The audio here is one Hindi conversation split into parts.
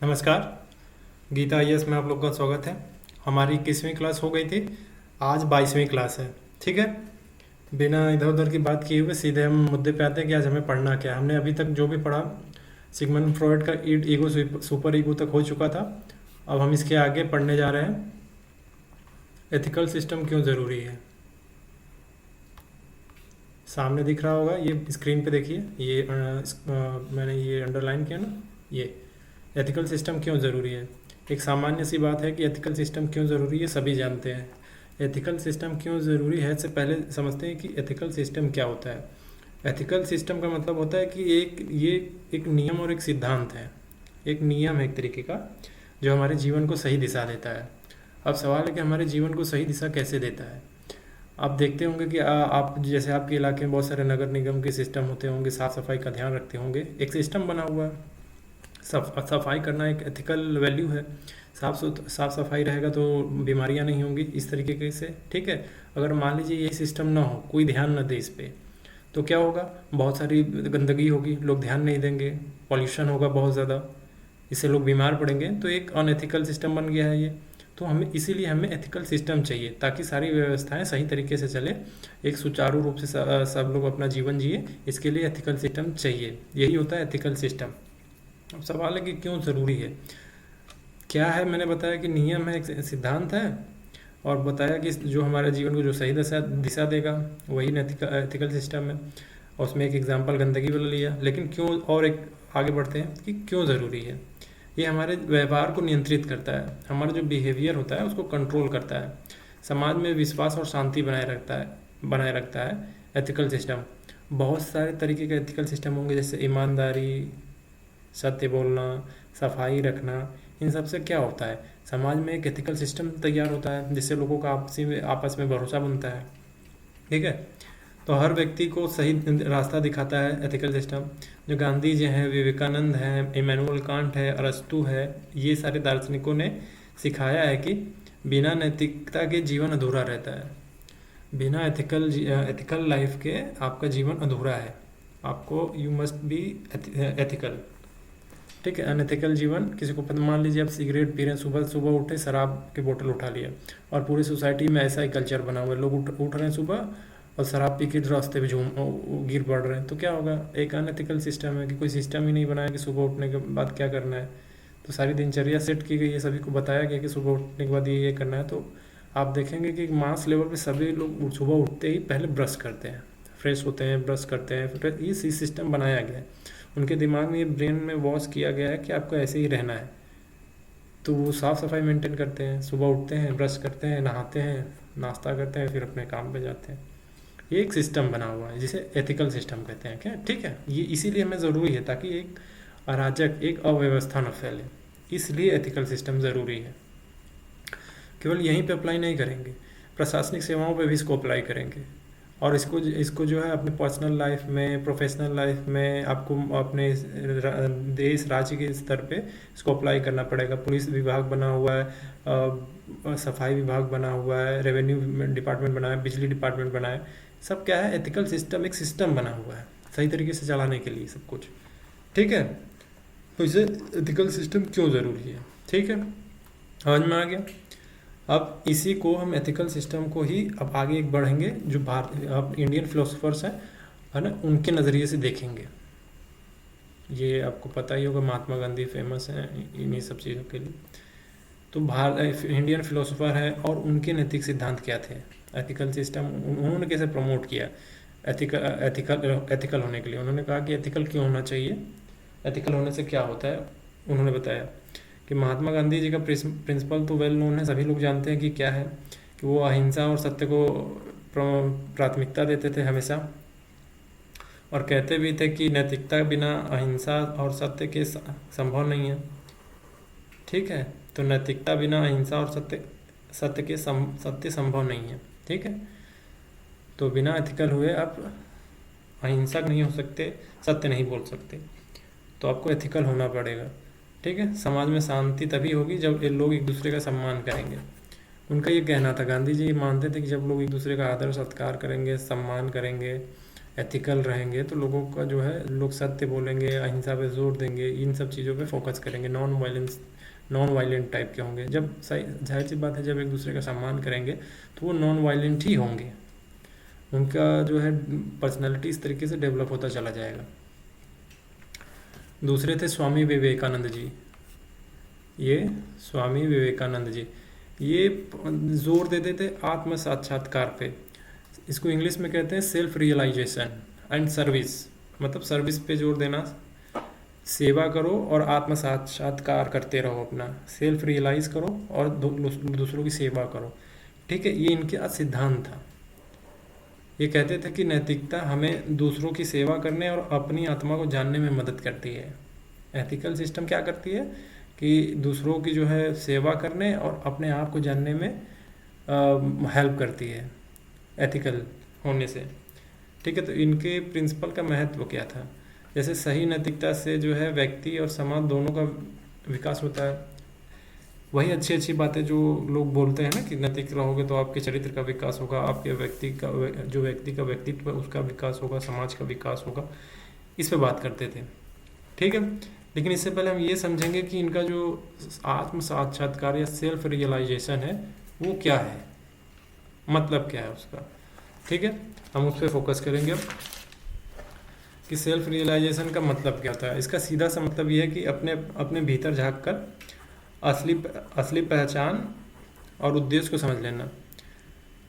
नमस्कार। गीता आईएएस में आप लोग का स्वागत है। हमारी 21वीं क्लास हो गई थी, आज 22वीं क्लास है। ठीक है, बिना इधर उधर की बात किए हुए सीधे हम मुद्दे पे आते हैं कि आज हमें पढ़ना क्या है। हमने अभी तक जो भी पढ़ा सिगमंड फ्रॉइड का ईगो सुपर ईगो तक हो चुका था। अब हम इसके आगे पढ़ने जा रहे हैं एथिकल सिस्टम क्यों ज़रूरी है। सामने दिख रहा होगा, ये स्क्रीन पे देखिए, ये मैंने ये अंडरलाइन किया ना, ये एथिकल सिस्टम क्यों ज़रूरी है। एक सामान्य सी बात है कि एथिकल सिस्टम क्यों ज़रूरी है, सभी जानते हैं। एथिकल सिस्टम क्यों ज़रूरी है से पहले समझते हैं कि एथिकल सिस्टम क्या होता है। एथिकल सिस्टम का मतलब होता है कि एक नियम और एक सिद्धांत है। एक नियम है एक तरीके का जो हमारे जीवन को सही दिशा देता है। अब सवाल है कि हमारे जीवन को सही दिशा कैसे देता है। आप देखते होंगे कि आप जैसे आपके इलाके में बहुत सारे नगर निगम के सिस्टम होते होंगे, साफ़ सफाई का ध्यान रखते होंगे, एक सिस्टम बना हुआ है। सफाई करना एक एथिकल वैल्यू है। साफ सफाई रहेगा तो बीमारियां नहीं होंगी इस तरीके से। ठीक है, अगर मान लीजिए यही सिस्टम ना हो, कोई ध्यान न दे इस पे, तो क्या होगा, बहुत सारी गंदगी होगी, लोग ध्यान नहीं देंगे, पॉल्यूशन होगा बहुत ज़्यादा, इससे लोग बीमार पड़ेंगे। तो एक अनएथिकल सिस्टम बन गया है ये। तो हमें इसीलिए हमें एथिकल सिस्टम चाहिए ताकि सारी व्यवस्थाएं सही तरीके से चले, एक सुचारू रूप से सब लोग अपना जीवन जिए। इसके लिए एथिकल सिस्टम चाहिए, यही होता है एथिकल सिस्टम। अब सवाल है कि क्यों ज़रूरी है, क्या है। मैंने बताया कि नियम है, एक सिद्धांत है, और बताया कि जो हमारे जीवन को जो सही दिशा दिशा देगा वही एथिकल सिस्टम है। और उसमें एक एग्जांपल गंदगी वाला लिया। लेकिन क्यों, और एक आगे बढ़ते हैं कि क्यों ज़रूरी है। ये हमारे व्यवहार को नियंत्रित करता है, हमारा जो बिहेवियर होता है उसको कंट्रोल करता है, समाज में विश्वास और शांति बनाए रखता है एथिकल सिस्टम। बहुत सारे तरीके के एथिकल सिस्टम होंगे, जैसे ईमानदारी, सत्य बोलना, सफाई रखना। इन सब से क्या होता है, समाज में एक एथिकल सिस्टम तैयार होता है जिससे लोगों का आपस में भरोसा बनता है। ठीक है, तो हर व्यक्ति को सही रास्ता दिखाता है एथिकल सिस्टम। जो गांधी जी हैं, विवेकानंद हैं, इमैनुअल कांट है, अरस्तु है, ये सारे दार्शनिकों ने सिखाया है कि बिना नैतिकता के जीवन अधूरा रहता है। बिना एथिकल लाइफ के आपका जीवन अधूरा है। आपको यू मस्ट बी एथिकल। ठीक है, अनएथिकल जीवन किसी को मान लीजिए आप सिगरेट पी रहे हैं, सुबह सुबह उठे शराब की बोतल उठा लिया, और पूरी सोसाइटी में ऐसा ही कल्चर बना हुआ है, लोग उठ रहे हैं सुबह और शराब पी के रास्ते पे गिर पड़ रहे हैं। तो क्या होगा, एक अनएथिकल सिस्टम है कि कोई सिस्टम ही नहीं बनाया कि सुबह उठने के बाद क्या करना है। तो सारी दिनचर्या सेट की गई है, सभी को बताया गया कि सुबह उठने के बाद ये करना है। तो आप देखेंगे कि मास लेवल पे सभी लोग सुबह उठते ही पहले ब्रश करते हैं, फ्रेश होते हैं, ब्रश करते हैं, फिर ये सिस्टम बनाया गया है। उनके दिमाग में, ये ब्रेन में वॉश किया गया है कि आपको ऐसे ही रहना है। तो वो साफ़ सफाई मेंटेन करते हैं, सुबह उठते हैं, ब्रश करते हैं, नहाते हैं, नाश्ता करते हैं, फिर अपने काम पे जाते हैं। ये एक सिस्टम बना हुआ है जिसे एथिकल सिस्टम कहते हैं। क्या, ठीक है, ये इसीलिए हमें ज़रूरी है ताकि एक अराजक, एक अव्यवस्था न फैले। इसलिए एथिकल सिस्टम ज़रूरी है। केवल यहीं पे अप्लाई नहीं करेंगे, प्रशासनिक सेवाओं पे भी इसको अप्लाई करेंगे। और इसको जो है अपने पर्सनल लाइफ में, प्रोफेशनल लाइफ में, आपको अपने देश राज्य के स्तर पे इसको अप्लाई करना पड़ेगा। पुलिस विभाग बना हुआ है, सफाई विभाग बना हुआ है, रेवेन्यू डिपार्टमेंट बना है, बिजली डिपार्टमेंट बना है। सब क्या है, एथिकल सिस्टम, एक सिस्टम बना हुआ है सही तरीके से चलाने के लिए सब कुछ। ठीक है, तो इसे एथिकल सिस्टम क्यों ज़रूरी है। ठीक है, समझ में आ गया। अब इसी को हम एथिकल सिस्टम को ही अब आगे एक बढ़ेंगे, जो अब इंडियन फिलोसोफर्स हैं, है ना, उनके नज़रिए से देखेंगे। ये आपको पता ही होगा, महात्मा गांधी फेमस हैं इन्हीं सब चीज़ों के लिए। तो इंडियन फिलोसोफर है, और उनके नैतिक सिद्धांत क्या थे, एथिकल सिस्टम उन्होंने कैसे प्रमोट किया एथिकल होने के लिए। उन्होंने कहा कि एथिकल क्यों होना चाहिए, एथिकल होने से क्या होता है। उन्होंने बताया कि महात्मा गांधी जी का प्रिंसिपल तो वेल नोन है, सभी लोग जानते हैं कि क्या है, कि वो अहिंसा और सत्य को प्राथमिकता देते थे हमेशा, और कहते भी थे कि नैतिकता बिना अहिंसा और सत्य के संभव नहीं है। ठीक है, तो नैतिकता बिना अहिंसा और सत्य संभव नहीं है। ठीक है, तो बिना एथिकल हुए आप अहिंसक नहीं हो सकते, सत्य नहीं बोल सकते, तो आपको एथिकल होना पड़ेगा। ठीक है, समाज में शांति तभी होगी जब लोग एक दूसरे का सम्मान करेंगे। उनका ये कहना था, गांधी जी मानते थे कि जब लोग एक दूसरे का आदर सत्कार करेंगे, सम्मान करेंगे, एथिकल रहेंगे तो लोगों का जो है, लोग सत्य बोलेंगे, अहिंसा पे जोर देंगे, इन सब चीज़ों पे फोकस करेंगे, नॉन वायलेंट टाइप के होंगे। जब सही, जाहिर सी बात है, जब एक दूसरे का सम्मान करेंगे तो वो नॉन वायलेंट ही होंगे। उनका जो है पर्सनैलिटी इस तरीके से डेवलप होता चला जाएगा। दूसरे थे स्वामी विवेकानंद जी। ये स्वामी विवेकानंद जी ये जोर देते थे आत्म साक्षात्कार पे। इसको इंग्लिश में कहते हैं सेल्फ रियलाइजेशन एंड सर्विस। मतलब सर्विस पे जोर देना, सेवा करो और आत्म साक्षात्कार करते रहो, अपना सेल्फ रियलाइज करो और दूसरों की सेवा करो। ठीक है, ये इनका सिद्धांत था। ये कहते थे कि नैतिकता हमें दूसरों की सेवा करने और अपनी आत्मा को जानने में मदद करती है। एथिकल सिस्टम क्या करती है कि दूसरों की जो है सेवा करने और अपने आप को जानने में हेल्प करती है एथिकल होने से। ठीक है, तो इनके प्रिंसिपल का महत्व क्या था? जैसे सही नैतिकता से जो है व्यक्ति और समाज दोनों का विकास होता है। वही अच्छी अच्छी बातें जो लोग बोलते हैं ना कि नैतिक रहोगे तो आपके चरित्र का विकास होगा, आपके व्यक्ति का व्यक्तित्व उसका विकास होगा, समाज का विकास होगा, इस पे बात करते थे। ठीक है, लेकिन इससे पहले हम ये समझेंगे कि इनका जो आत्म साक्षात्कार या सेल्फ रियलाइजेशन है वो क्या है, मतलब क्या है उसका। ठीक है, हम उस पर फोकस करेंगे अब कि सेल्फ रियलाइजेशन का मतलब क्या होता है। इसका सीधा सा मतलब ये है कि अपने अपने भीतर झांक कर असली पहचान और उद्देश्य को समझ लेना।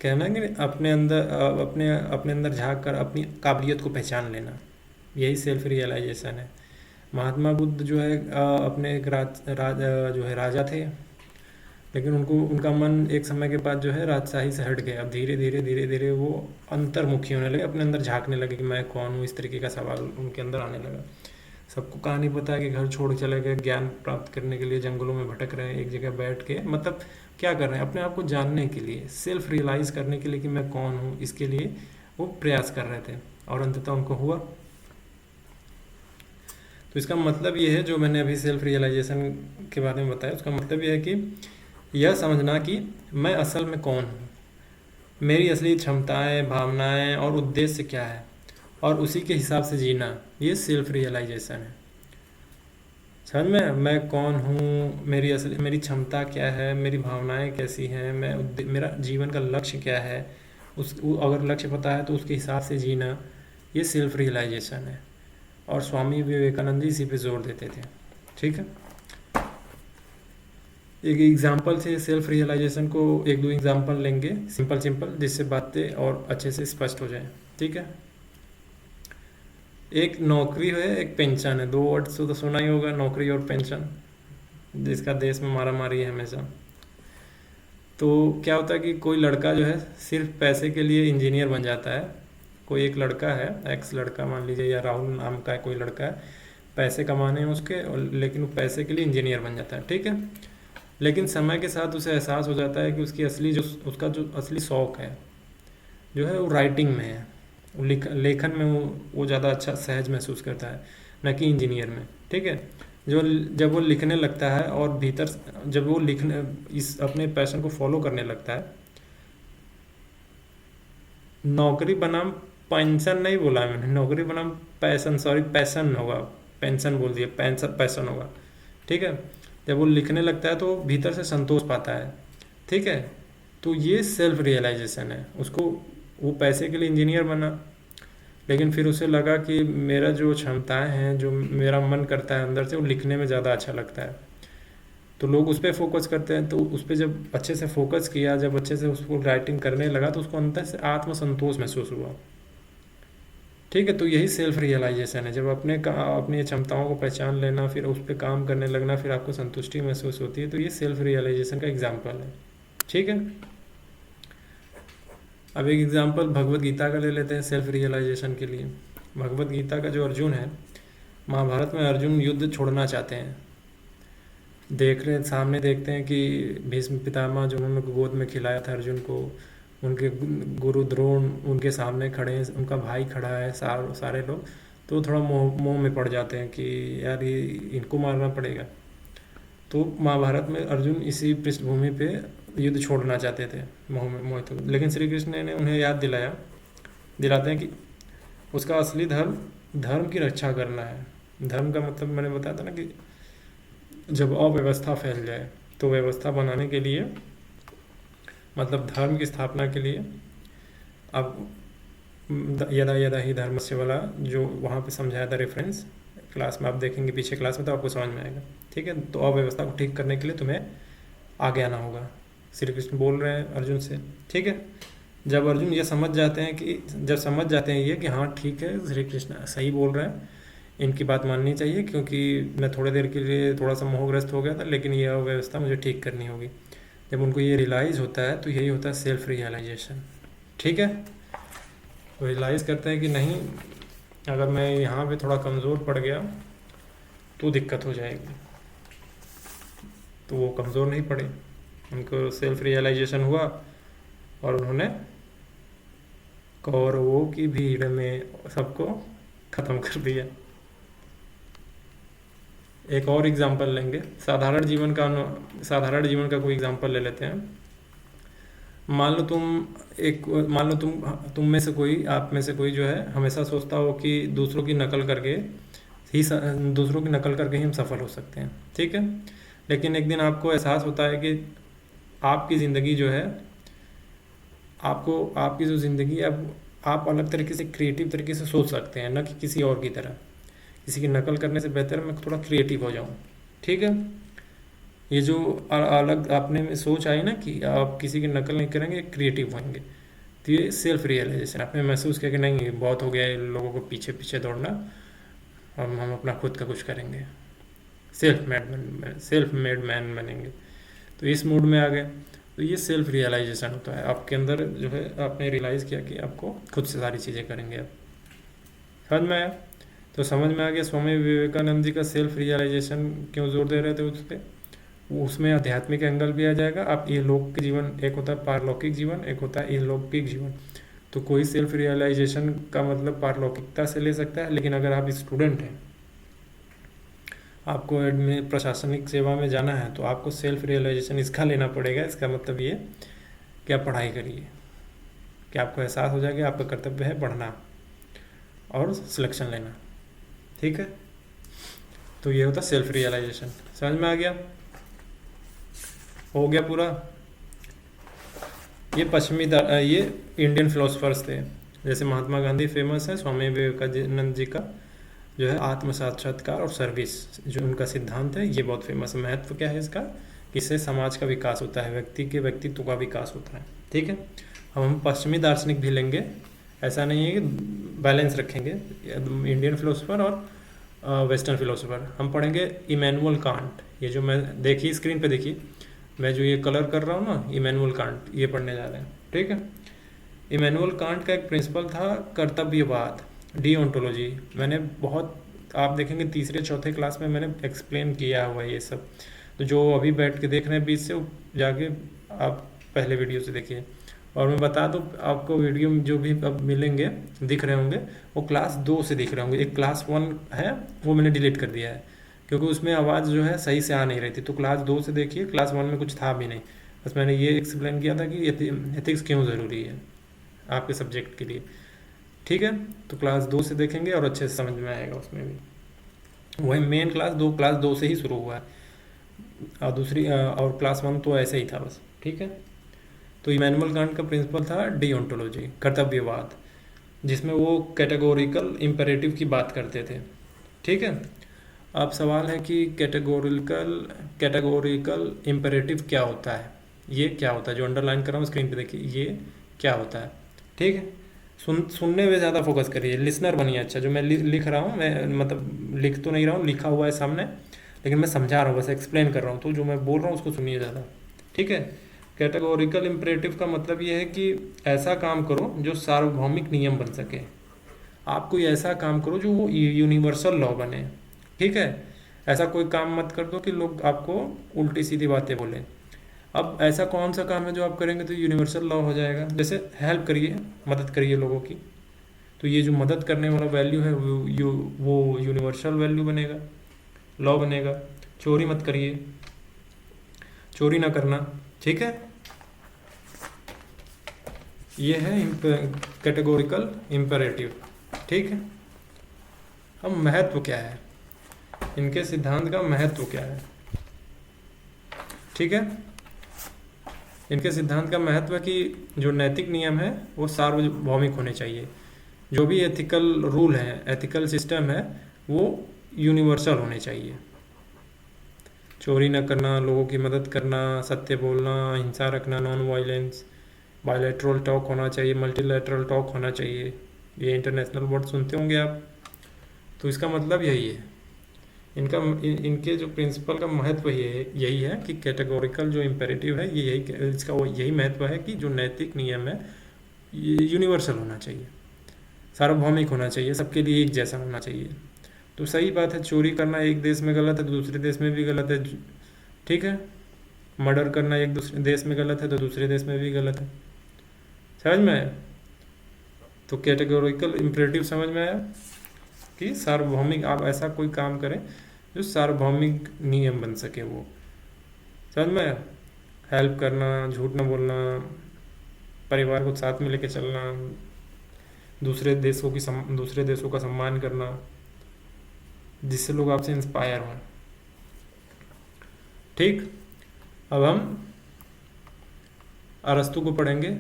कहना है कि अपने अंदर झांक कर अपनी काबिलियत को पहचान लेना, यही सेल्फ रियलाइजेशन है। महात्मा बुद्ध जो है अपने एक जो है राजा थे, लेकिन उनका मन एक समय के बाद जो है राजशाही से हट गया। अब धीरे धीरे वो अंतर्मुखी होने लगे, अपने अंदर झांकने लगे कि मैं कौन हूँ, इस तरीके का सवाल उनके अंदर आने लगा। सबको कहानी पता है कि घर छोड़ चले गए, ज्ञान प्राप्त करने के लिए जंगलों में भटक रहे हैं, एक जगह बैठ के, मतलब क्या कर रहे हैं, अपने आप को जानने के लिए, सेल्फ रियलाइज़ करने के लिए कि मैं कौन हूँ, इसके लिए वो प्रयास कर रहे थे और अंततः उनको हुआ। तो इसका मतलब ये है, जो मैंने अभी सेल्फ रियलाइजेशन के बारे में बताया, उसका मतलब ये है कि यह समझना कि मैं असल में कौन हूँ, मेरी असली क्षमताएं, भावनाएं और उद्देश्य क्या है, और उसी के हिसाब से जीना, ये सेल्फ रियलाइजेशन है। समझ में, मैं कौन हूँ, मेरी क्षमता क्या है, मेरी भावनाएं कैसी हैं, मेरा जीवन का लक्ष्य क्या है, अगर लक्ष्य पता है तो उसके हिसाब से जीना, ये सेल्फ रियलाइजेशन है। और स्वामी विवेकानंद जी इसी पे जोर देते थे। ठीक है, एक एग्जाम्पल से सेल्फ रियलाइजेशन को एक दो एग्जाम्पल लेंगे, सिंपल, जिससे बातें और अच्छे से स्पष्ट हो जाए। ठीक है, एक नौकरी है, एक पेंशन है, दो वर्ड तो सुना ही होगा, नौकरी और पेंशन, जिसका देश में मारा मारी है हमेशा। तो क्या होता है कि कोई लड़का जो है सिर्फ पैसे के लिए इंजीनियर बन जाता है। कोई एक लड़का है, एक्स लड़का मान लीजिए, या राहुल नाम का कोई लड़का है, पैसे कमाने हैं उसके, लेकिन वो पैसे के लिए इंजीनियर बन जाता है। ठीक है, लेकिन समय के साथ उसे एहसास हो जाता है कि उसका जो असली शौक है जो है वो राइटिंग में है, लेखन में वो ज़्यादा अच्छा सहज महसूस करता है, न कि इंजीनियर में। ठीक है, जब वो लिखने लगता है और भीतर जब वो इस अपने पैशन को फॉलो करने लगता है, नौकरी बनाम पेंशन नहीं बोला मैंने, नौकरी बनाम पैशन, सॉरी पैशन होगा, पेंशन बोल दिया, पैशन होगा। ठीक है, जब वो लिखने लगता है तो भीतर से संतोष पाता है। ठीक है, तो ये सेल्फ रियलाइजेशन है। उसको, वो पैसे के लिए इंजीनियर बना, लेकिन फिर उसे लगा कि मेरा जो क्षमताएं हैं, जो मेरा मन करता है अंदर से, वो लिखने में ज़्यादा अच्छा लगता है। तो लोग उस पर फोकस करते हैं, तो उस पर जब अच्छे से फोकस किया, जब अच्छे से उसको राइटिंग करने लगा, तो उसको अंदर से आत्मसंतोष महसूस हुआ। ठीक है, तो यही सेल्फ रियलाइजेशन है। जब अपनी क्षमताओं को पहचान लेना, फिर उस पर काम करने लगना, फिर आपको संतुष्टि महसूस होती है, तो ये सेल्फ रियलाइजेशन का एग्जाम्पल है। ठीक है, अब एक एग्जाम्पल भगवत गीता का ले लेते हैं सेल्फ रियलाइजेशन के लिए। भगवत गीता का जो अर्जुन है, महाभारत में अर्जुन युद्ध छोड़ना चाहते हैं, सामने देखते हैं कि भीष्म पितामह जो उन्होंने गोद में खिलाया था अर्जुन को, उनके गुरु द्रोण उनके सामने खड़े हैं, उनका भाई खड़ा है, सारे लोग, तो थोड़ा मोह में पड़ जाते हैं कि यार ये इनको मारना पड़ेगा। तो महाभारत में अर्जुन इसी पृष्ठभूमि पे युद्ध छोड़ना चाहते थे, मोहित। लेकिन श्री कृष्ण ने उन्हें याद दिलाते हैं कि उसका असली धर्म धर्म की रक्षा करना है। धर्म का मतलब मैंने बताया था ना कि जब अव्यवस्था फैल जाए तो व्यवस्था बनाने के लिए, मतलब धर्म की स्थापना के लिए, अब यदा यदा ही धर्मस्य वाला जो वहाँ पे समझाया था रेफरेंस क्लास में, आप देखेंगे पीछे क्लास में तो आपको समझ में आएगा। ठीक है, तो अव्यवस्था को ठीक करने के लिए तुम्हें आगे आना होगा, श्री कृष्ण बोल रहे हैं अर्जुन से। ठीक है, जब अर्जुन ये समझ जाते हैं कि जब समझ जाते हैं ये कि हाँ ठीक है श्री कृष्ण सही बोल रहे हैं, इनकी बात माननी चाहिए, क्योंकि मैं थोड़ी देर के लिए थोड़ा सा मोहग्रस्त हो गया था, लेकिन ये अव्यवस्था मुझे ठीक करनी होगी। जब उनको ये रियलाइज़ होता है तो यही होता है सेल्फ रियलाइजेशन। ठीक है, तो रियलाइज़ करते हैं कि नहीं, अगर मैं यहाँ पे थोड़ा कमज़ोर पड़ गया तो दिक्कत हो जाएगी। तो वो कमज़ोर नहीं पड़े, उनको सेल्फ रियलाइजेशन हुआ और उन्होंने कौरवों की भीड़ में सबको ख़त्म कर दिया। एक और एग्जांपल लेंगे, साधारण जीवन का कोई एग्जांपल ले लेते हैं। मान लो तुम में से कोई, आप में से कोई जो है हमेशा सोचता हो कि दूसरों की नकल करके ही हम सफल हो सकते हैं। ठीक है, लेकिन एक दिन आपको एहसास होता है कि आपकी ज़िंदगी जो है, आपकी जो ज़िंदगी है, अब आप अलग तरीके से, क्रिएटिव तरीके से सोच सकते हैं, न कि किसी और की तरह। किसी की नकल करने से बेहतर है मैं थोड़ा क्रिएटिव हो जाऊं। ठीक है, ये जो अलग आपने में सोच आई ना कि आप किसी की नकल नहीं करेंगे, क्रिएटिव होंगे, तो ये सेल्फ रियलाइजेशन। आपने महसूस किया कि नहीं बहुत हो गया इन लोगों को पीछे पीछे दौड़ना, हम अपना खुद का कुछ करेंगे, सेल्फ मेड मैन बनेंगे। तो इस मूड में आ गए, तो ये सेल्फ रियलाइजेशन होता है आपके अंदर जो है, आपने रियलाइज़ किया कि आपको खुद से सारी चीज़ें करेंगे। अब समझ में आया? तो समझ में आ गया स्वामी विवेकानंद जी का सेल्फ रियलाइजेशन क्यों जोर दे रहे थे उस पर। उसमें आध्यात्मिक एंगल भी आ जाएगा। आप ये लौकिक जीवन, एक होता है पारलौकिक जीवन, एक होता है अलौकिक जीवन। तो कोई सेल्फ रियलाइजेशन का मतलब पारलौकिकता से ले सकता है, लेकिन अगर आप स्टूडेंट हैं, आपको प्रशासनिक सेवा में जाना है, तो आपको सेल्फ रियलाइजेशन इसका लेना पड़ेगा। इसका मतलब ये कि आप पढ़ाई करिए, कि आपको एहसास हो जाएगा आपका कर्तव्य है पढ़ना और सिलेक्शन लेना। ठीक है, तो ये होता सेल्फ रियलाइजेशन। समझ में आ गया? हो गया पूरा। ये इंडियन फिलोसफर्स थे, जैसे महात्मा गांधी फेमस है, स्वामी विवेकानंद जी का जो है आत्म साक्षात्कार और सर्विस, जो उनका सिद्धांत है, ये बहुत फेमस है। महत्व क्या है इसका? कि इससे समाज का विकास होता है, व्यक्ति के व्यक्तित्व का विकास होता है। ठीक है, हम पश्चिमी दार्शनिक भी लेंगे, ऐसा नहीं है कि बैलेंस रखेंगे, इंडियन फिलोसफर और वेस्टर्न फिलोसफर। हम पढ़ेंगे इमैनुअल कांट, ये जो मैं देखिए स्क्रीन पे देखिए, मैं जो ये कलर कर रहा हूँ ना, इमैनुअल कांट, ये पढ़ने जा रहे हैं। ठीक है, इमैनुअल कांट का एक प्रिंसिपल था कर्तव्यवाद, डीओंटोलॉजी। मैंने बहुत, आप देखेंगे तीसरे चौथे क्लास में मैंने एक्सप्लेन किया हुआ है ये सब। तो जो अभी बैठ के देख रहे हैं बीच से, जाके आप पहले वीडियो से देखिए। और मैं बता दूं आपको, वीडियो में जो भी अब मिलेंगे दिख रहे होंगे, वो क्लास 2 से दिख रहे होंगे। एक क्लास 1 है, वो मैंने डिलीट कर दिया है क्योंकि उसमें आवाज़ जो है सही से आ नहीं रही थी। तो क्लास 2 से देखिए, क्लास 1 में कुछ था भी नहीं, बस मैंने ये एक्सप्लेन किया था कि एथिक्स क्यों ज़रूरी है आपके सब्जेक्ट के लिए। ठीक है, तो क्लास 2 से देखेंगे और अच्छे से समझ में आएगा उसमें भी। वही मेन क्लास 2 से ही शुरू हुआ है, और दूसरी और क्लास 1 तो ऐसे ही था बस। ठीक है, तो इमैनुअल कांट का प्रिंसिपल था डीओंटोलॉजी, कर्तव्यवाद, जिसमें वो कैटेगोरिकल इम्पेरेटिव की बात करते थे। ठीक है, अब सवाल है कि कैटेगोरिकल इम्पेरेटिव क्या होता है, ये क्या होता है? जो अंडरलाइन कर रहा हूँ स्क्रीन पे देखिए, ये क्या होता है? ठीक है, सुनने में ज़्यादा फोकस करिए, लिसनर बनिए। अच्छा, जो मैं लिख रहा हूँ, मैं मतलब लिख तो नहीं रहा हूँ, लिखा हुआ है सामने, लेकिन मैं समझा रहा हूँ, बस एक्सप्लेन कर रहा हूँ, तो जो मैं बोल रहा हूँ उसको सुनिए ज़्यादा। ठीक है, कैटेगोरिकल इम्परेटिव का मतलब ये है कि ऐसा काम करो जो सार्वभौमिक नियम बन सके। आप कोई ऐसा काम करो जो वो यूनिवर्सल लॉ बने। ठीक है, ऐसा कोई काम मत कर दो कि लोग आपको उल्टी सीधी बातें बोलें। अब ऐसा कौन सा काम है जो आप करेंगे तो यूनिवर्सल लॉ हो जाएगा? जैसे हेल्प करिए, मदद करिए लोगों की, तो ये जो मदद करने वाला वैल्यू है वो यूनिवर्सल वैल्यू बनेगा, लॉ बनेगा। चोरी मत करिए, चोरी ना करना। ठीक है, ये है कैटेगोरिकल इम्पेरेटिव। ठीक है। अब महत्व क्या है, इनके सिद्धांत का महत्व क्या है, ठीक है। इनके सिद्धांत का महत्व है कि जो नैतिक नियम है वो सार्वभौमिक होने चाहिए, जो भी एथिकल रूल है, एथिकल सिस्टम है, वो यूनिवर्सल होने चाहिए। चोरी न करना, लोगों की मदद करना, सत्य बोलना, हिंसा रखना, नॉन वायलेंस, बायलैटरल टॉक होना चाहिए, मल्टीलैटरल टॉक होना चाहिए। ये इंटरनेशनल वर्ड सुनते होंगे आप, तो इसका मतलब यही है। इनके जो प्रिंसिपल का महत्व यही है कि कैटेगोरिकल जो इम्पेरेटिव है ये यही महत्व है कि जो नैतिक नियम है ये यूनिवर्सल होना चाहिए, सार्वभौमिक होना चाहिए, सबके लिए एक जैसा होना चाहिए। तो सही बात है, चोरी करना एक देश में गलत है तो दूसरे देश में भी गलत है, ठीक है। मर्डर करना एक दूसरे देश में गलत है तो दूसरे देश में भी गलत है। समझ में आया? तो कैटेगोरिकल इम्पेरेटिव समझ में आया कि सार्वभौमिक, आप ऐसा कोई काम करें जो सार्वभौमिक नियम बन सके, वो समझ में आया? हेल्प करना, झूठ न बोलना, परिवार को साथ में लेके चलना, दूसरे देशों का सम्मान करना, जिससे लोग आपसे इंस्पायर हों, ठीक। अब हम अरस्तु को पढ़ेंगे।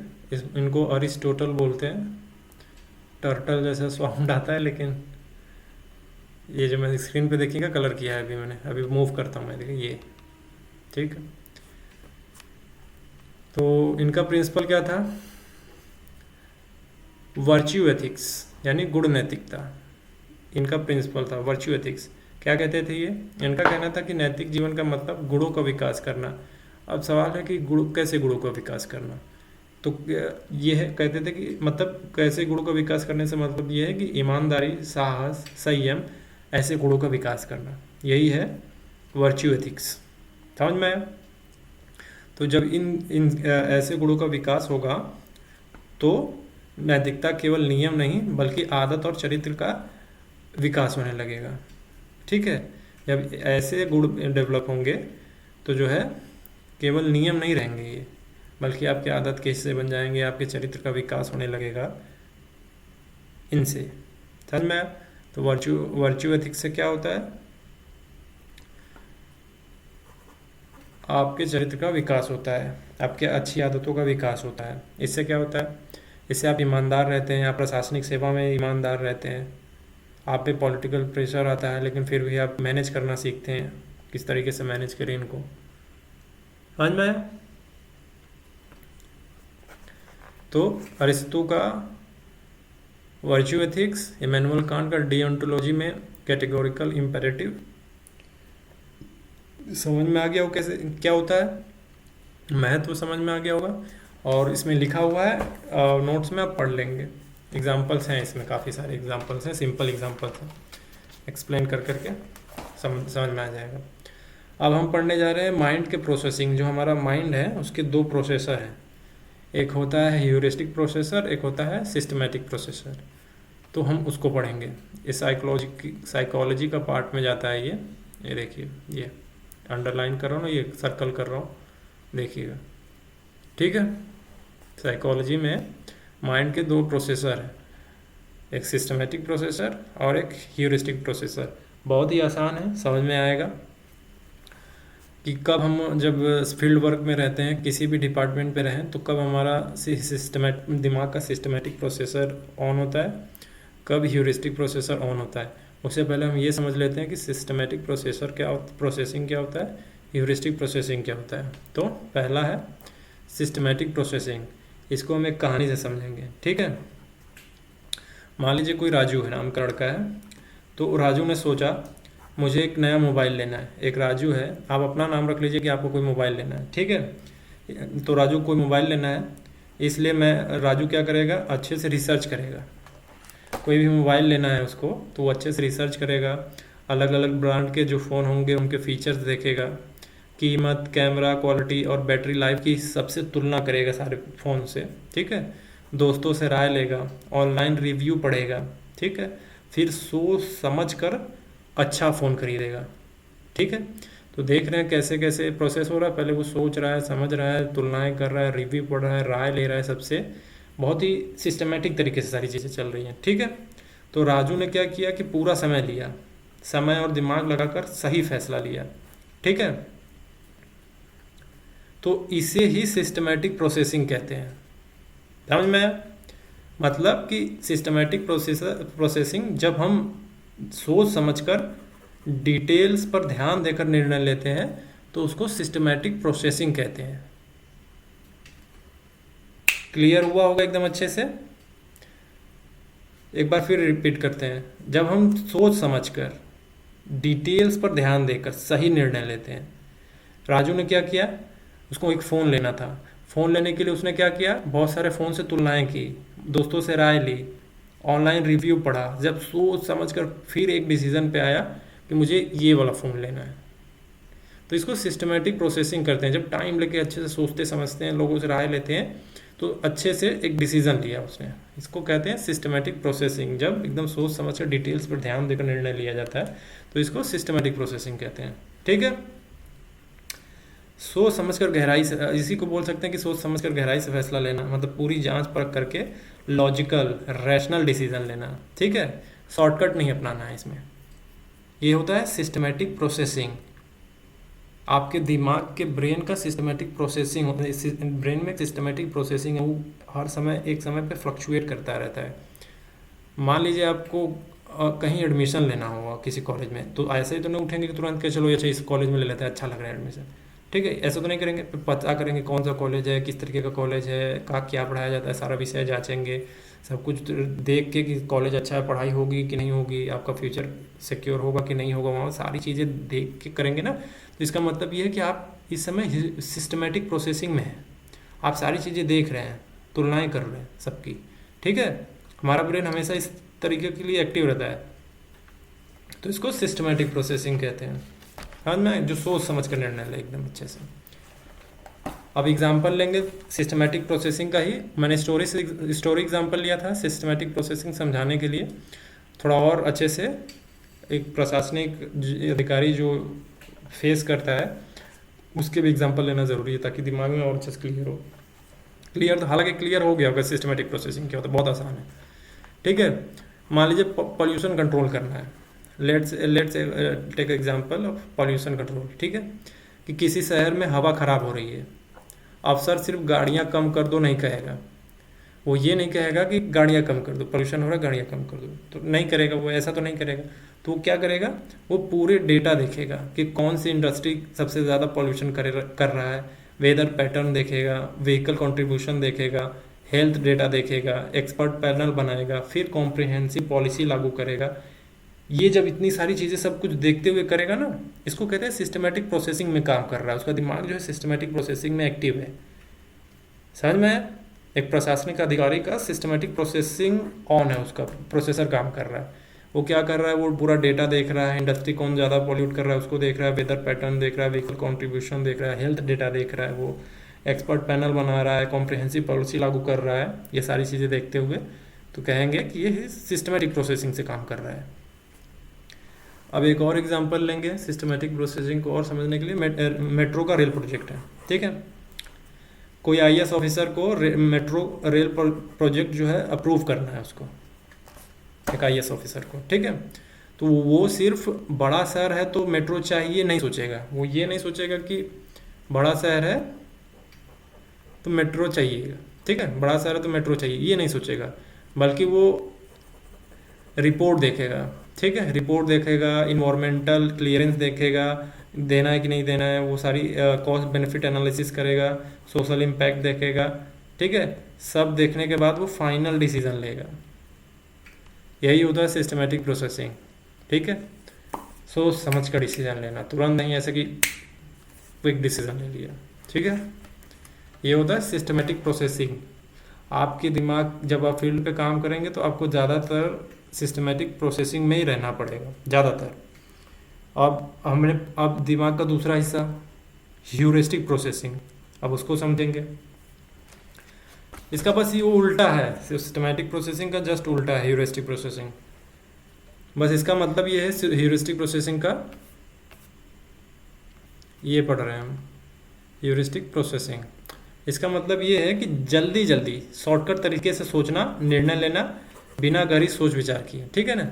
इनको अरिस्टोटल बोलते हैं। टर्टल जैसा साउंड आता है, लेकिन ये जो मैं स्क्रीन पे देखिएगा कलर किया है अभी मैंने, अभी मूव करता हूँ मैं, देखिए ये, ठीक है। तो इनका प्रिंसिपल क्या था? वर्च्यू एथिक्स, यानी गुण नैतिकता, इनका प्रिंसिपल था वर्च्यू एथिक्स। क्या कहते थे ये? इनका कहना था कि नैतिक जीवन का मतलब गुणों का विकास करना। अब सवाल है कि कैसे गुणों का विकास करना? तो ये है, कहते थे कि मतलब कैसे गुणों का विकास करने से मतलब ये है कि ईमानदारी, साहस, संयम, ऐसे गुणों का विकास करना, यही है वर्च्यू एथिक्स। समझ में आया? तो जब इन ऐसे गुणों का विकास होगा तो नैतिकता केवल नियम नहीं बल्कि आदत और चरित्र का विकास होने लगेगा, ठीक है। जब ऐसे गुण डेवलप होंगे तो जो है केवल नियम नहीं रहेंगे ये, बल्कि आपके आदत के हिस्से बन जाएंगे, आपके चरित्र का विकास होने लगेगा इनसे। समझ में आया? तो वर्च्यू एथिक्स से क्या होता है? आपके चरित्र का विकास होता है, आपके अच्छी आदतों का विकास होता है। इससे क्या होता है? इससे आप ईमानदार रहते हैं, आप प्रशासनिक सेवा में ईमानदार रहते हैं, आप पे पॉलिटिकल प्रेशर आता है लेकिन फिर भी आप मैनेज करना सीखते हैं, किस तरीके से मैनेज करें इनको। समझ में आया? तो अरिस्टो का वर्च्यू एथिक्स, इमैनुअल कांट का डिओन्टोलॉजी में कैटेगोरिकल इम्पेरेटिव, समझ में आ गया हो कैसे क्या होता है, महत्व समझ में आ गया होगा। और इसमें लिखा हुआ है, नोट्स में आप पढ़ लेंगे, एग्जाम्पल्स हैं इसमें, काफ़ी सारे एग्जाम्पल्स हैं, सिंपल एग्जाम्पल्स हैं, एक्सप्लेन कर करके समझ में आ जाएगा। अब हम पढ़ने जा रहे हैं माइंड के प्रोसेसिंग। जो हमारा माइंड है उसके दो प्रोसेसर हैं, एक होता है ह्यूरिस्टिक प्रोसेसर, एक होता है सिस्टमैटिक प्रोसेसर। तो हम उसको पढ़ेंगे। इस साइकोलॉजी का पार्ट में जाता है ये देखिए, ये अंडरलाइन कर रहा हूँ ना, ये सर्कल कर रहा हूँ, देखिएगा, ठीक है। साइकोलॉजी में माइंड के दो प्रोसेसर हैं, एक सिस्टमैटिक प्रोसेसर और एक ह्यूरिस्टिक प्रोसेसर। बहुत ही आसान है, समझ में आएगा कि कब हम जब फील्ड वर्क में रहते हैं, किसी भी डिपार्टमेंट पे रहें, तो कब हमारा दिमाग का सिस्टमैटिक प्रोसेसर ऑन होता है, कब ह्यूरिस्टिक प्रोसेसर ऑन होता है। उससे पहले हम ये समझ लेते हैं कि सिस्टमैटिक प्रोसेसिंग क्या होता है, ह्यूरिस्टिक प्रोसेसिंग क्या होता है। तो पहला है सिस्टमैटिक प्रोसेसिंग, इसको हम एक कहानी से समझेंगे, ठीक है। मान लीजिए कोई राजू है, नाम का लड़का है, तो राजू ने सोचा मुझे एक नया मोबाइल लेना है। एक राजू है, आप अपना नाम रख लीजिए कि आपको कोई मोबाइल लेना है, ठीक है। तो राजू को कोई मोबाइल लेना है, इसलिए राजू क्या करेगा, अच्छे से रिसर्च करेगा। कोई भी मोबाइल लेना है उसको तो वो अच्छे से रिसर्च करेगा, अलग अलग ब्रांड के जो फ़ोन होंगे उनके फीचर्स देखेगा, कीमत, कैमरा क्वालिटी और बैटरी लाइफ की सबसे तुलना करेगा सारे फ़ोन से, ठीक है। दोस्तों से राय लेगा, ऑनलाइन रिव्यू पढ़ेगा, ठीक है। फिर सोच समझ कर अच्छा फ़ोन खरीदेगा, ठीक है। तो देख रहे हैं कैसे कैसे प्रोसेस हो रहा है। पहले वो सोच रहा है, समझ रहा है, तुलनाएं कर रहा है, रिव्यू पढ़ रहा है, राय ले रहा है, सबसे बहुत ही सिस्टमेटिक तरीके से सारी चीज़ें चल रही हैं, ठीक है। तो राजू ने क्या किया कि पूरा समय लिया, समय और दिमाग लगाकर सही फैसला लिया। ठीक है, तो इसे ही सिस्टमैटिक प्रोसेसिंग कहते हैं। समझ में आया? मतलब कि सिस्टमैटिक प्रोसेसिंग जब हम सोच समझकर डिटेल्स पर ध्यान देकर निर्णय लेते हैं तो उसको सिस्टमैटिक प्रोसेसिंग कहते हैं। क्लियर हुआ होगा एकदम अच्छे से? एक बार फिर रिपीट करते हैं। जब हम सोच समझकर डिटेल्स पर ध्यान देकर सही निर्णय लेते हैं। राजू ने क्या किया, उसको एक फ़ोन लेना था। फ़ोन लेने के लिए उसने क्या किया, बहुत सारे फ़ोन से तुलनाएं की, दोस्तों से राय ली, ऑनलाइन रिव्यू पढ़ा, जब सोच समझकर फिर एक डिसीज़न पे आया कि मुझे ये वाला फ़ोन लेना है। तो इसको सिस्टमेटिक प्रोसेसिंग करते हैं। जब टाइम लेके अच्छे से सोचते समझते हैं, लोगों से राय लेते हैं, तो अच्छे से एक डिसीज़न लिया उसने। इसको कहते हैं सिस्टमेटिक प्रोसेसिंग। जब एकदम सोच समझ कर डिटेल्स पर ध्यान देकर निर्णय लिया जाता है तो इसको सिस्टमेटिक प्रोसेसिंग कहते हैं। ठीक है, सोच समझकर गहराई से, इसी को बोल सकते हैं कि सोच समझकर गहराई से फैसला लेना, मतलब पूरी जांच परख करके लॉजिकल रैशनल डिसीजन लेना। ठीक है, शॉर्टकट नहीं अपनाना है इसमें। ये होता है सिस्टमेटिक प्रोसेसिंग। आपके दिमाग के ब्रेन का सिस्टमेटिक प्रोसेसिंग होता है। ब्रेन में सिस्टमेटिक प्रोसेसिंग है, वो हर समय एक समय पे फ्लक्चुएट करता रहता है। मान लीजिए आपको कहीं एडमिशन लेना होगा किसी कॉलेज में, तो ऐसे ही तो नहीं उठेंगे कि तुरंत के चलो अच्छा इस कॉलेज में ले लेते हैं, अच्छा लग रहा है एडमिशन। ठीक है, ऐसा तो नहीं करेंगे। पता करेंगे कौन सा कॉलेज है, किस तरीके का कॉलेज है, कहाँ क्या पढ़ाया जाता है, सारा विषय जांचेंगे, सब कुछ देख के कि कॉलेज अच्छा है, पढ़ाई होगी कि नहीं होगी, आपका फ्यूचर सिक्योर होगा कि नहीं होगा, वहाँ सारी चीज़ें देख के करेंगे ना। तो इसका मतलब ये है कि आप इस समय सिस्टमेटिक प्रोसेसिंग में हैं, आप सारी चीज़ें देख रहे हैं, तुलनाएं कर रहे हैं सबकी। ठीक है, हमारा ब्रेन हमेशा इस तरीके के लिए एक्टिव रहता है, तो इसको सिस्टमेटिक प्रोसेसिंग कहते हैं। समझ में? जो सोच समझ कर निर्णय ले एकदम अच्छे से। अब एग्जाम्पल लेंगे सिस्टमेटिक प्रोसेसिंग का ही। मैंने स्टोरी एग्जाम्पल लिया था सिस्टमेटिक प्रोसेसिंग समझाने के लिए, थोड़ा और अच्छे से। एक प्रशासनिक अधिकारी जो फेस करता है उसके भी एग्जाम्पल लेना ज़रूरी है ताकि दिमाग में और अच्छे से क्लियर हो। क्लियर तो हालांकि क्लियर हो गया होगा सिस्टमेटिक प्रोसेसिंग क्या होता है, बहुत आसान है। ठीक है, मान लीजिए पॉल्यूशन कंट्रोल करना है। Let's take example of pollution control. ठीक है, कि किसी शहर में हवा ख़राब हो रही है, अफसर सिर्फ गाड़ियाँ कम कर दो नहीं कहेगा, वो ये नहीं कहेगा कि गाड़ियाँ कम कर दो, पोल्यूशन हो रहा है गाड़ियाँ कम कर दो, तो नहीं करेगा वो, ऐसा तो नहीं करेगा। तो वो क्या करेगा, वो पूरे डेटा देखेगा कि कौन सी इंडस्ट्री सबसे ज़्यादा पोल्यूशन कर रहा है, वेदर पैटर्न देखेगा, व्हीकल कंट्रीब्यूशन देखेगा, हेल्थ डेटा देखेगा, एक्सपर्ट पैनल बनाएगा, फिर कॉम्प्रिहेंसिव पॉलिसी लागू करेगा। ये जब इतनी सारी चीज़ें सब कुछ देखते हुए करेगा ना, इसको कहते हैं सिस्टमेटिक प्रोसेसिंग में काम कर रहा है। उसका दिमाग जो है सिस्टमेटिक प्रोसेसिंग में एक्टिव है। समझ में? एक प्रशासनिक अधिकारी का सिस्टमेटिक प्रोसेसिंग ऑन है, उसका प्रोसेसर काम कर रहा है। वो क्या कर रहा है, वो पूरा डेटा देख रहा है, इंडस्ट्री कौन ज़्यादा पॉल्यूट कर रहा है उसको देख रहा है, वेदर पैटर्न देख रहा है, व्हीकल कॉन्ट्रीब्यूशन देख रहा है, हेल्थ डेटा देख रहा है, वो एक्सपर्ट पैनल बना रहा है, कॉम्प्रिहेंसिव पॉलिसी लागू कर रहा है। ये सारी चीज़ें देखते हुए तो कहेंगे कि ये सिस्टमेटिक प्रोसेसिंग से काम कर रहा है। अब एक और एग्जांपल लेंगे सिस्टमेटिक प्रोसेसिंग को और समझने के लिए। मेट्रो का रेल प्रोजेक्ट है। ठीक है, कोई आईएएस ऑफिसर को मेट्रो रेल प्रोजेक्ट जो है अप्रूव करना है उसको, एक आईएएस ऑफिसर को। ठीक है, तो वो सिर्फ बड़ा शहर है तो मेट्रो चाहिए नहीं सोचेगा। वो ये नहीं सोचेगा कि बड़ा शहर है तो मेट्रो चाहिए। ठीक है, बड़ा शहर है तो मेट्रो चाहिए, ये नहीं सोचेगा, बल्कि वो रिपोर्ट देखेगा। ठीक है, रिपोर्ट देखेगा, इन्वायरमेंटल क्लियरेंस देखेगा, देना है कि नहीं देना है, वो सारी कॉस्ट बेनिफिट एनालिसिस करेगा, सोशल इम्पैक्ट देखेगा। ठीक है, सब देखने के बाद वो फाइनल डिसीजन लेगा। यही होता है सिस्टमेटिक प्रोसेसिंग। ठीक है, सोच समझ कर डिसीजन लेना, तुरंत नहीं ऐसे कि क्विक डिसीजन ले लिया। ठीक है, ये होता है सिस्टमेटिक प्रोसेसिंग। आपके दिमाग, जब आप फील्ड पे काम करेंगे तो आपको ज़्यादातर सिस्टमेटिक प्रोसेसिंग में ही रहना पड़ेगा ज़्यादातर। अब दिमाग का दूसरा हिस्सा ह्यूरिस्टिक प्रोसेसिंग, अब उसको समझेंगे। इसका बस ये उल्टा है, सिस्टमेटिक प्रोसेसिंग का जस्ट उल्टा है ह्यूरिस्टिक प्रोसेसिंग। बस इसका मतलब ये है, ह्यूरिस्टिक प्रोसेसिंग का ये पढ़ रहे हैं हम, ह्यूरिस्टिक प्रोसेसिंग। इसका मतलब ये है कि जल्दी जल्दी शॉर्टकट तरीके से सोचना, निर्णय लेना, बिना गहरी सोच विचार किए, ठीक है ना।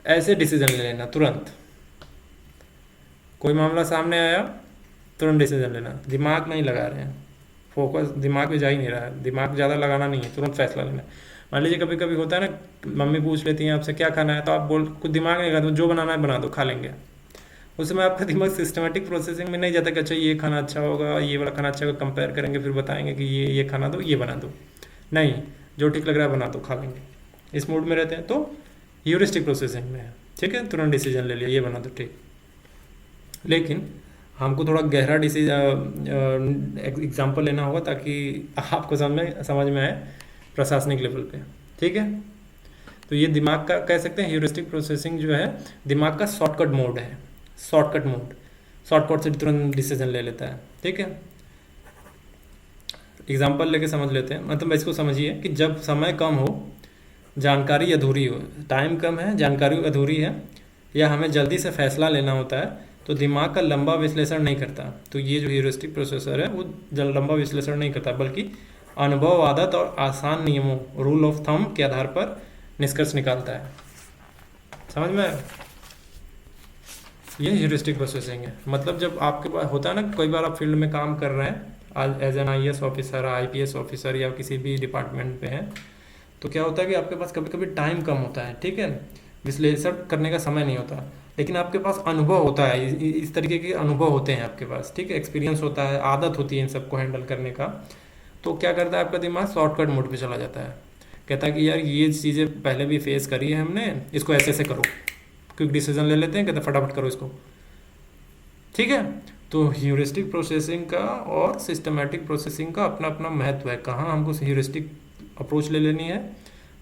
ऐसे डिसीजन ले लेना तुरंत, कोई मामला सामने आया तुरंत डिसीजन लेना, दिमाग नहीं लगा रहे हैं, फोकस दिमाग पे जा ही नहीं रहा है, दिमाग ज़्यादा लगाना नहीं है, तुरंत फैसला लेना है। मान लीजिए कभी कभी होता है ना, मम्मी पूछ लेती हैं आपसे क्या खाना है, तो आप बोल कुछ दिमाग नहीं लगा, तो जो बनाना है बना दो, खा लेंगे। उस समय आपका दिमाग सिस्टमेटिक प्रोसेसिंग में नहीं जाता कि अच्छा ये खाना अच्छा होगा, ये वाला खाना अच्छा होगा, कंपेयर करेंगे फिर बताएंगे कि ये खाना दो, ये बना दो। नहीं, जो ठीक लग रहा है बना दो, खा लेंगे, इस मूड में रहते हैं। तो ह्यूरिस्टिक प्रोसेसिंग में है, ठीक है, तुरंत डिसीजन ले लिया, ये बना दो, ठीक। लेकिन हमको थोड़ा गहरा एग्जाम्पल लेना होगा ताकि आपको समझ में आए प्रशासनिक लेवल पे, ठीक है। तो ये दिमाग का कह सकते हैं, ह्यूरिस्टिक प्रोसेसिंग जो है दिमाग का शॉर्टकट मोड है, शॉर्टकट मोड, शॉर्टकट से तुरंत डिसीजन ले लेता है, ठीक है। एग्जाम्पल लेके समझ लेते हैं, मतलब इसको समझिए कि जब समय कम हो, जानकारी अधूरी हो, टाइम कम है, जानकारी अधूरी है, या हमें जल्दी से फैसला लेना होता है, तो दिमाग का लंबा विश्लेषण नहीं करता। तो ये जो ह्यूरिस्टिक प्रोसेसर है वो लंबा विश्लेषण नहीं करता, बल्कि अनुभव, आदत और आसान नियमों, रूल ऑफ थंब के आधार पर निष्कर्ष निकालता है। समझ में आया? ये ह्यूरिस्टिक प्रोसेसिंग है। मतलब जब आपके पास होता है ना, कई बार आप फील्ड में काम कर रहे हैं, आज as an IAS officer, IPS officer या किसी भी डिपार्टमेंट पे हैं, तो क्या होता है कि आपके पास कभी कभी टाइम कम होता है, ठीक है, विश्लेषण करने का समय नहीं होता, लेकिन आपके पास अनुभव होता है, इस तरीके के अनुभव होते हैं आपके पास, ठीक है, एक्सपीरियंस होता है, आदत होती है इन सबको हैंडल करने का। तो क्या करता है आपका दिमाग, शॉर्टकट मोड पे चला जाता है, कहता है कि यार ये चीज़ें पहले भी फेस करी है हमने, इसको ऐसे ऐसे करो, क्विक डिसीजन ले लेते हैं, कहते फटाफट करो इसको, ठीक है। तो ह्यूरिस्टिक प्रोसेसिंग का और सिस्टमेटिक प्रोसेसिंग का अपना अपना महत्व है, कहाँ हमको ह्यूरिस्टिक अप्रोच ले लेनी है,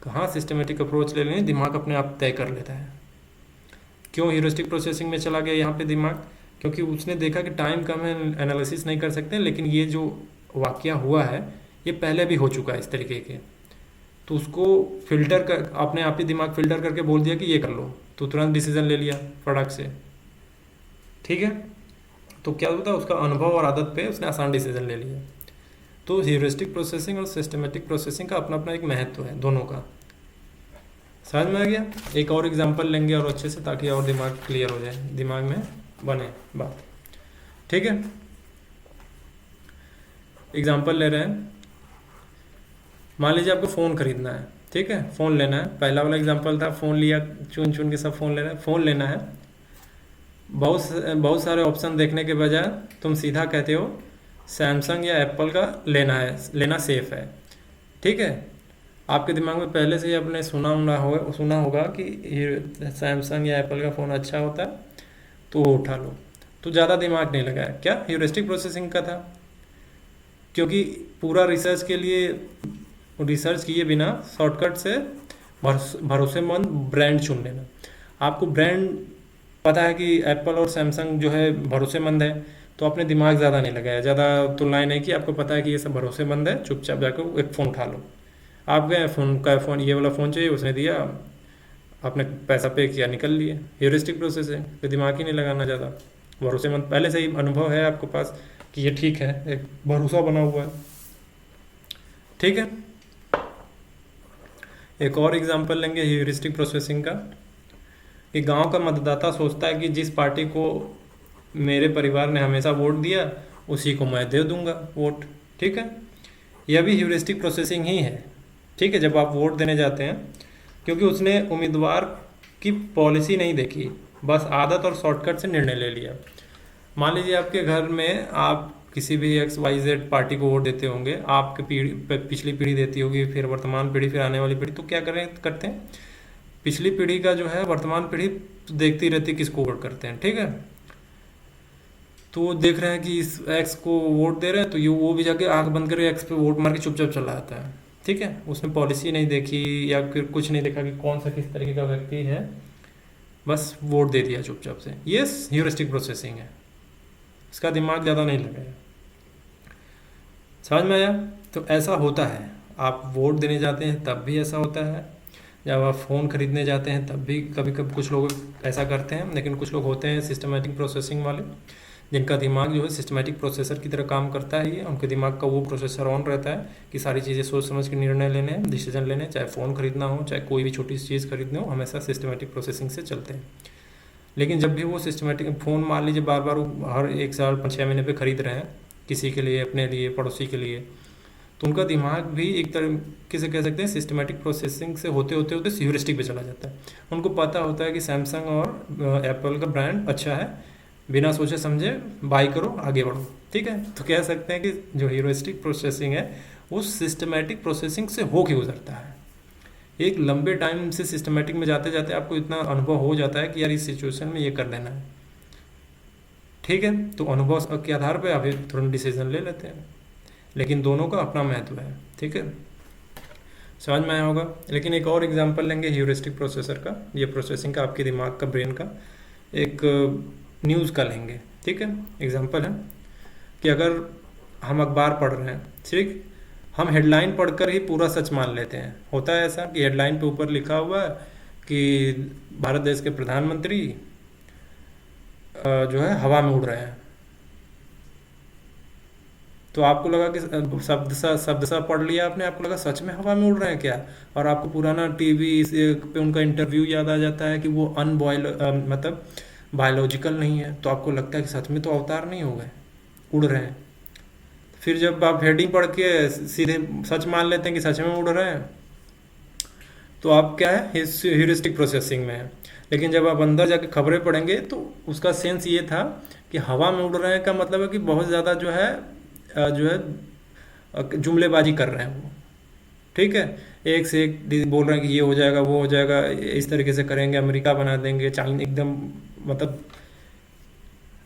कहाँ सिस्टमेटिक अप्रोच ले लेनी है, दिमाग अपने आप तय कर लेता है। क्यों ह्यूरिस्टिक प्रोसेसिंग में चला गया यहाँ पे दिमाग, क्योंकि उसने देखा कि टाइम कम है, एनालिसिस नहीं कर सकते, लेकिन ये जो वाकया हुआ है ये पहले भी हो चुका है इस तरीके के, तो उसको फिल्टर कर, अपने आप ही दिमाग फिल्टर करके बोल दिया कि ये कर लो, तो तुरंत डिसीजन ले लिया फटाक से, ठीक है। तो क्या होता है, उसका अनुभव और आदत पे उसने आसान डिसीजन ले लिया। तो ह्यूरिस्टिक प्रोसेसिंग और सिस्टमेटिक प्रोसेसिंग का अपना अपना एक महत्व है दोनों का। समझ में आ गया? एक और एग्जांपल लेंगे और अच्छे से, ताकि और दिमाग क्लियर हो जाए, दिमाग में बने बात, ठीक है। एग्जांपल ले रहे हैं, मान लीजिए आपको फ़ोन खरीदना है, ठीक है, फ़ोन लेना है। पहला वाला एग्जांपल था फ़ोन लिया, चुन चुन के सब फ़ोन ले रहे हैं। फ़ोन लेना है, बहुत सारे ऑप्शन देखने के बजाय तुम सीधा कहते हो सैमसंग या एप्पल का लेना है, लेना सेफ़ है, ठीक है। आपके दिमाग में पहले से ही आपने सुना होगा कि सैमसंग या एप्पल का फ़ोन अच्छा होता है, तो वो उठा लो, तो ज़्यादा दिमाग नहीं लगाया। क्या ह्यूरिस्टिक प्रोसेसिंग का था, क्योंकि पूरा रिसर्च के लिए रिसर्च किए बिना शॉर्टकट से भरोसेमंद ब्रांड चुन लेना। आपको ब्रांड पता है कि एप्पल और सैमसंग जो है भरोसेमंद है, तो आपने दिमाग ज़्यादा नहीं लगाया, ज़्यादा तुलनाएं नहीं की, आपको पता है कि ये सब भरोसेमंद है, चुपचाप जाकर एक फ़ोन उठा लो। आप गए, फ़ोन ये वाला फ़ोन चाहिए, उसने दिया, आपने पैसा पे किया, निकल लिए। ह्यूरिस्टिक प्रोसेस है, तो दिमाग ही नहीं लगाना ज़्यादा, भरोसेमंद पहले से ही अनुभव है आपके पास कि ये ठीक है, एक भरोसा बना हुआ है, ठीक है। एक और एग्जांपल लेंगे ह्यूरिस्टिक प्रोसेसिंग का, कि गांव का मतदाता सोचता है कि जिस पार्टी को मेरे परिवार ने हमेशा वोट दिया उसी को मैं दे दूंगा वोट, ठीक है। यह भी ह्यूरिस्टिक प्रोसेसिंग ही है, ठीक है। जब आप वोट देने जाते हैं, क्योंकि उसने उम्मीदवार की पॉलिसी नहीं देखी, बस आदत और शॉर्टकट से निर्णय ले लिया। मान लीजिए आपके घर में आप किसी भी XYZ पार्टी को वोट देते होंगे, आपके पिछली पीढ़ी देती होगी, फिर वर्तमान पीढ़ी, फिर आने वाली पीढ़ी, तो क्या करते हैं, पिछली पीढ़ी का जो है वर्तमान पीढ़ी देखती रहती किसको वोट करते हैं, ठीक है। तो वो देख रहे हैं कि इस एक्स को वोट दे रहे हैं, तो ये वो भी जाके आंख बंद करके एक्स पे वोट मार के चुपचाप चला जाता है, ठीक है। उसने पॉलिसी नहीं देखी या फिर कुछ नहीं देखा कि कौन सा किस तरीके का व्यक्ति है, बस वोट दे दिया चुपचाप से। ये ह्यूरिस्टिक प्रोसेसिंग है, इसका दिमाग ज़्यादा नहीं लगाया। समझ में आया? तो ऐसा होता है, आप वोट देने जाते हैं तब भी ऐसा होता है, जब आप फ़ोन खरीदने जाते हैं तब भी कभी कभी कुछ लोग ऐसा करते हैं, लेकिन कुछ लोग होते हैं सिस्टमेटिक प्रोसेसिंग वाले, जिनका दिमाग जो है सिस्टमेटिक प्रोसेसर की तरह काम करता है, ये उनके दिमाग का वो प्रोसेसर ऑन रहता है कि सारी चीज़ें सोच समझ के निर्णय लेने हैं, डिसीजन लेने, चाहे फ़ोन खरीदना हो, चाहे कोई भी छोटी सी चीज़ खरीदनी हो, हमेशा सिस्टमेटिक प्रोसेसिंग से चलते हैं। लेकिन जब भी वो सिस्टमेटिक फ़ोन मान लीजिए बार बार हर 1 साल 5-6 महीने पे खरीद रहे हैं, किसी के लिए, अपने लिए, पड़ोसी के लिए, तो उनका दिमाग भी एक तरीके से कह सकते हैं सिस्टमेटिक प्रोसेसिंग से होते होते होते ह्यूरिस्टिक पे चला जाता है। उनको पता होता है कि सैमसंग और एप्पल का ब्रांड अच्छा है, बिना सोचे समझे बाई करो, आगे बढ़ो। ठीक है, तो कह सकते हैं कि जो ह्यूरिस्टिक प्रोसेसिंग है वो सिस्टमेटिक प्रोसेसिंग से होके गुजरता है। एक लंबे टाइम से सिस्टमेटिक में जाते जाते आपको इतना अनुभव हो जाता है कि यार इस सिचुएशन में ये कर लेना है। ठीक है, तो अनुभव के आधार पर आप तुरंत डिसीजन ले लेते हैं, लेकिन दोनों का अपना महत्व है। ठीक है, समझ में आया होगा। लेकिन एक और एग्जांपल लेंगे ह्यूरिस्टिक प्रोसेसर का, ये प्रोसेसिंग का, आपके दिमाग का, ब्रेन का, एक न्यूज़ का लेंगे। ठीक है, एग्जांपल है कि अगर हम अखबार पढ़ रहे हैं, ठीक, हम हेडलाइन पढ़कर ही पूरा सच मान लेते हैं। होता है ऐसा कि हेडलाइन पे ऊपर लिखा हुआ है कि भारत देश के प्रधानमंत्री जो है हवा में उड़ रहे हैं, तो आपको लगा कि शब्द सा पढ़ लिया आपने, आपको लगा सच में हवा में उड़ रहे हैं क्या, और आपको पुराना टीवी पे उनका इंटरव्यू याद आ जाता है कि वो मतलब बायोलॉजिकल नहीं है, तो आपको लगता है कि सच में तो अवतार नहीं हो गए, उड़ रहे हैं। फिर जब आप हेडिंग पढ़ के सीधे सच मान लेते हैं कि सच में उड़ रहे हैं, तो आप क्या है, ह्यूरिस्टिक प्रोसेसिंग में है। लेकिन जब आप अंदर जाके खबरें पढ़ेंगे तो उसका सेंस ये था कि हवा में उड़ रहे हैं का मतलब है कि बहुत ज़्यादा जो है जुमलेबाजी कर रहे हैं वो। ठीक है, एक से एक बोल रहे हैं कि ये हो जाएगा, वो हो जाएगा, इस तरीके से करेंगे, अमेरिका बना देंगे, चाइना एकदम मतलब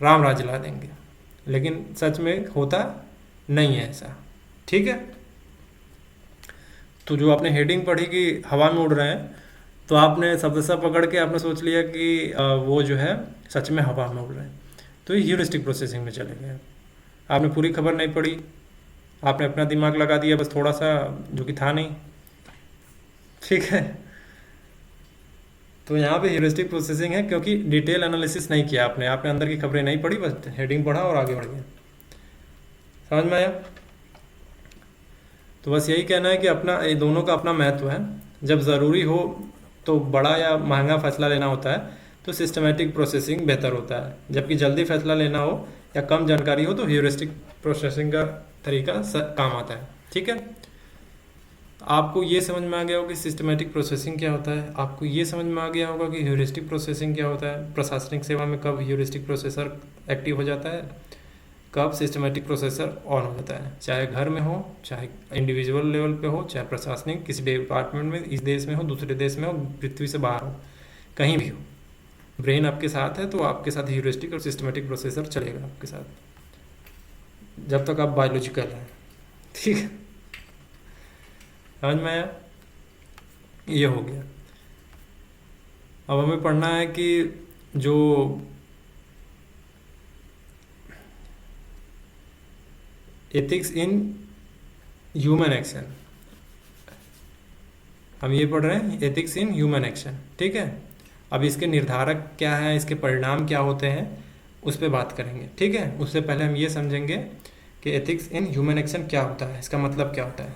राम राज ला देंगे। लेकिन सच में होता नहीं है ऐसा। ठीक है, तो जो आपने हेडिंग पढ़ी कि हवा में उड़ रहे हैं, तो आपने शब्दशः पकड़ के आपने सोच लिया कि वो जो है सच में हवा में उड़ रहे हैं, तो ये ह्यूरिस्टिक प्रोसेसिंग में चले गए। आपने पूरी खबर नहीं पढ़ी, आपने अपना दिमाग लगा दिया बस थोड़ा सा, जो कि था नहीं। ठीक है, तो यहाँ पे ह्यूरिस्टिक प्रोसेसिंग है क्योंकि डिटेल एनालिसिस नहीं किया आपने अंदर की खबरें नहीं पढ़ी, बस हेडिंग पढ़ा और आगे बढ़ गया। समझ में आया? तो बस यही कहना है कि अपना, ये दोनों का अपना महत्व है। जब ज़रूरी हो तो बड़ा या महंगा फैसला लेना होता है तो सिस्टमेटिक प्रोसेसिंग बेहतर होता है, जबकि जल्दी फैसला लेना हो या कम जानकारी हो तो ह्यूरिस्टिक प्रोसेसिंग का तरीका काम आता है। ठीक है, आपको ये समझ में आ गया होगा कि सिस्टमेटिक प्रोसेसिंग क्या होता है, आपको ये समझ में आ गया होगा कि ह्यूरिस्टिक प्रोसेसिंग क्या होता है, प्रशासनिक सेवा में कब ह्यूरिस्टिक प्रोसेसर एक्टिव हो जाता है, कब सिस्टमेटिक प्रोसेसर ऑन हो जाता है, चाहे घर में हो, चाहे इंडिविजुअल लेवल पे हो, चाहे प्रशासनिक किसी डिपार्टमेंट में, इस देश में हो, दूसरे देश में हो, पृथ्वी से बाहर हो, कहीं भी हो, ब्रेन आपके साथ है तो आपके साथ ह्यूरिस्टिक और सिस्टमेटिक प्रोसेसर चलेगा आपके साथ जब तक आप बायोलॉजिकल हैं। ठीक है, समझ में आया? ये हो गया। अब हमें पढ़ना है कि जो एथिक्स इन ह्यूमन एक्शन, हम ये पढ़ रहे हैं एथिक्स इन ह्यूमन एक्शन। ठीक है, अब इसके निर्धारक क्या है, इसके परिणाम क्या होते हैं, उस पर बात करेंगे। ठीक है, उससे पहले हम ये समझेंगे कि एथिक्स इन ह्यूमन एक्शन क्या होता है, इसका मतलब क्या होता है।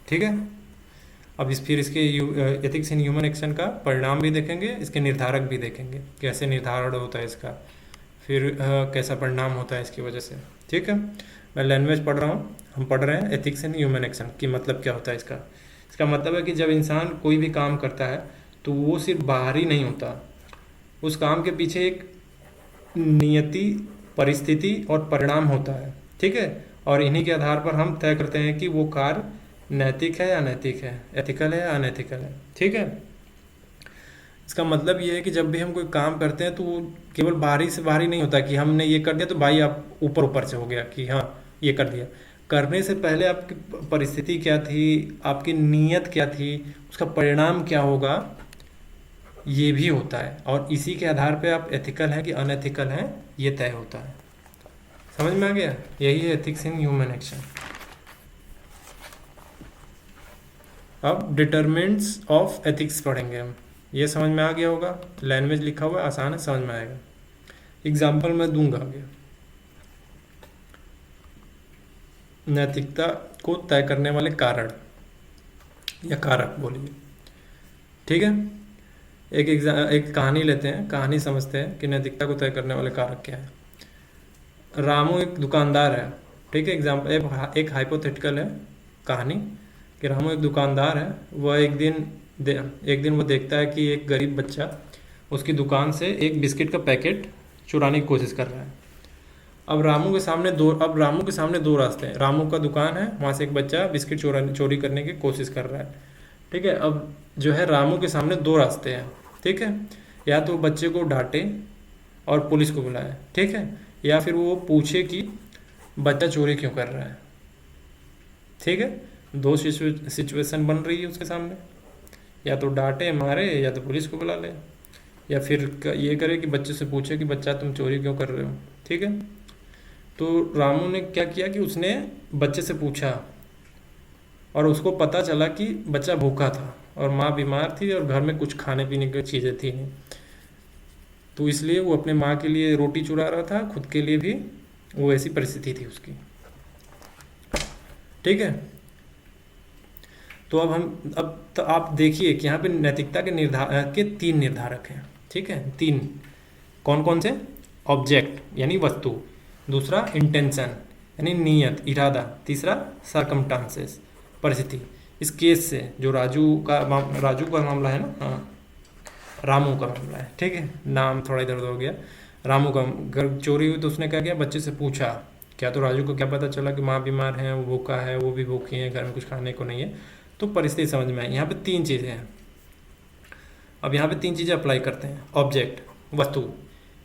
ठीक है, अब फिर इसके एथिक्स इन ह्यूमन एक्शन का परिणाम भी देखेंगे, इसके निर्धारक भी देखेंगे, कैसे निर्धारण होता है इसका, फिर कैसा परिणाम होता है इसकी वजह से। ठीक है, मैं लैंग्वेज पढ़ रहा हूँ, हम पढ़ रहे हैं एथिक्स इन ह्यूमन एक्शन की मतलब क्या होता है इसका मतलब है कि जब इंसान कोई भी काम करता है तो वो सिर्फ बाहरी नहीं होता, उस काम के पीछे एक नियति, परिस्थिति और परिणाम होता है। ठीक है, और इन्हीं के आधार पर हम तय करते हैं कि वो कार्य नैतिक है या अनैतिक है, एथिकल है या अनएथिकल है। ठीक है, इसका मतलब ये है कि जब भी हम कोई काम करते हैं तो वो केवल बाहरी से बाहरी नहीं होता कि हमने ये कर दिया तो भाई आप ऊपर ऊपर से हो गया कि हाँ ये कर दिया। करने से पहले आपकी परिस्थिति क्या थी, आपकी नीयत क्या थी, उसका परिणाम क्या होगा, ये भी होता है, और इसी के आधार पे आप एथिकल हैं कि अनएथिकल हैं ये तय होता है। समझ में आ गया? यही है एथिक्स इन ह्यूमन एक्शन। अब डिटरमिनेंट्स ऑफ एथिक्स पढ़ेंगे हम। ये समझ में आ गया होगा, लैंग्वेज लिखा हुआ है, आसान है, समझ में आएगा। एग्जाम्पल मैं दूंगा आगे। नैतिकता को तय करने वाले कारण या कारक बोलिए। ठीक है, एक कहानी लेते हैं, कहानी समझते हैं कि नैतिकता को तय करने वाले कारक क्या है। रामू एक दुकानदार है। ठीक है, एग्जाम्पल एक हाइपोथेटिकल है कहानी कि रामू एक दुकानदार है। वह एक दिन वो देखता है कि एक गरीब बच्चा उसकी दुकान से एक बिस्किट का पैकेट चुराने की कोशिश कर रहा है। अब रामू के सामने दो रास्ते हैं। रामू का दुकान है, वहाँ से एक बच्चा बिस्किट चोरी करने की कोशिश कर रहा है। ठीक है, अब जो है रामू के सामने दो रास्ते हैं। ठीक है, या तो बच्चे को डांटे और पुलिस को बुलाए, ठीक है, या फिर वो पूछे कि बच्चा चोरी क्यों कर रहा है। ठीक है, दो सिचुएशन बन रही है उसके सामने, या तो डांटे मारे या तो पुलिस को बुला ले, या फिर ये करे कि बच्चे से पूछे कि बच्चा तुम चोरी क्यों कर रहे हो। ठीक है, तो रामू ने क्या किया कि उसने बच्चे से पूछा और उसको पता चला कि बच्चा भूखा था और माँ बीमार थी और घर में कुछ खाने पीने की चीज़ें थी नहीं, तो इसलिए वो अपने माँ के लिए रोटी चुरा रहा था, खुद के लिए भी वो ऐसी परिस्थिति थी उसकी। ठीक है, तो अब तो आप देखिए कि यहाँ पे नैतिकता के तीन निर्धारक हैं। ठीक है, तीन कौन कौन से? ऑब्जेक्ट यानी वस्तु, दूसरा इंटेंशन यानी नीयत इरादा, तीसरा सरकमस्टांसेस परिस्थिति। इस केस से जो राजू का मामला है ना, हाँ रामू का मामला है। ठीक है, नाम थोड़ा इधर उधर हो गया। रामू का घर चोरी हुई तो उसने क्या किया, बच्चे से पूछा क्या, तो राजू को क्या पता चला कि माँ बीमार है, वो भूखा है, वो भी भूखी है, घर में कुछ खाने को नहीं है, तो परिस्थिति समझ में आई। यहाँ पे तीन चीज़ें हैं। अब यहाँ पे तीन चीज़ें अप्लाई करते हैं। ऑब्जेक्ट वस्तु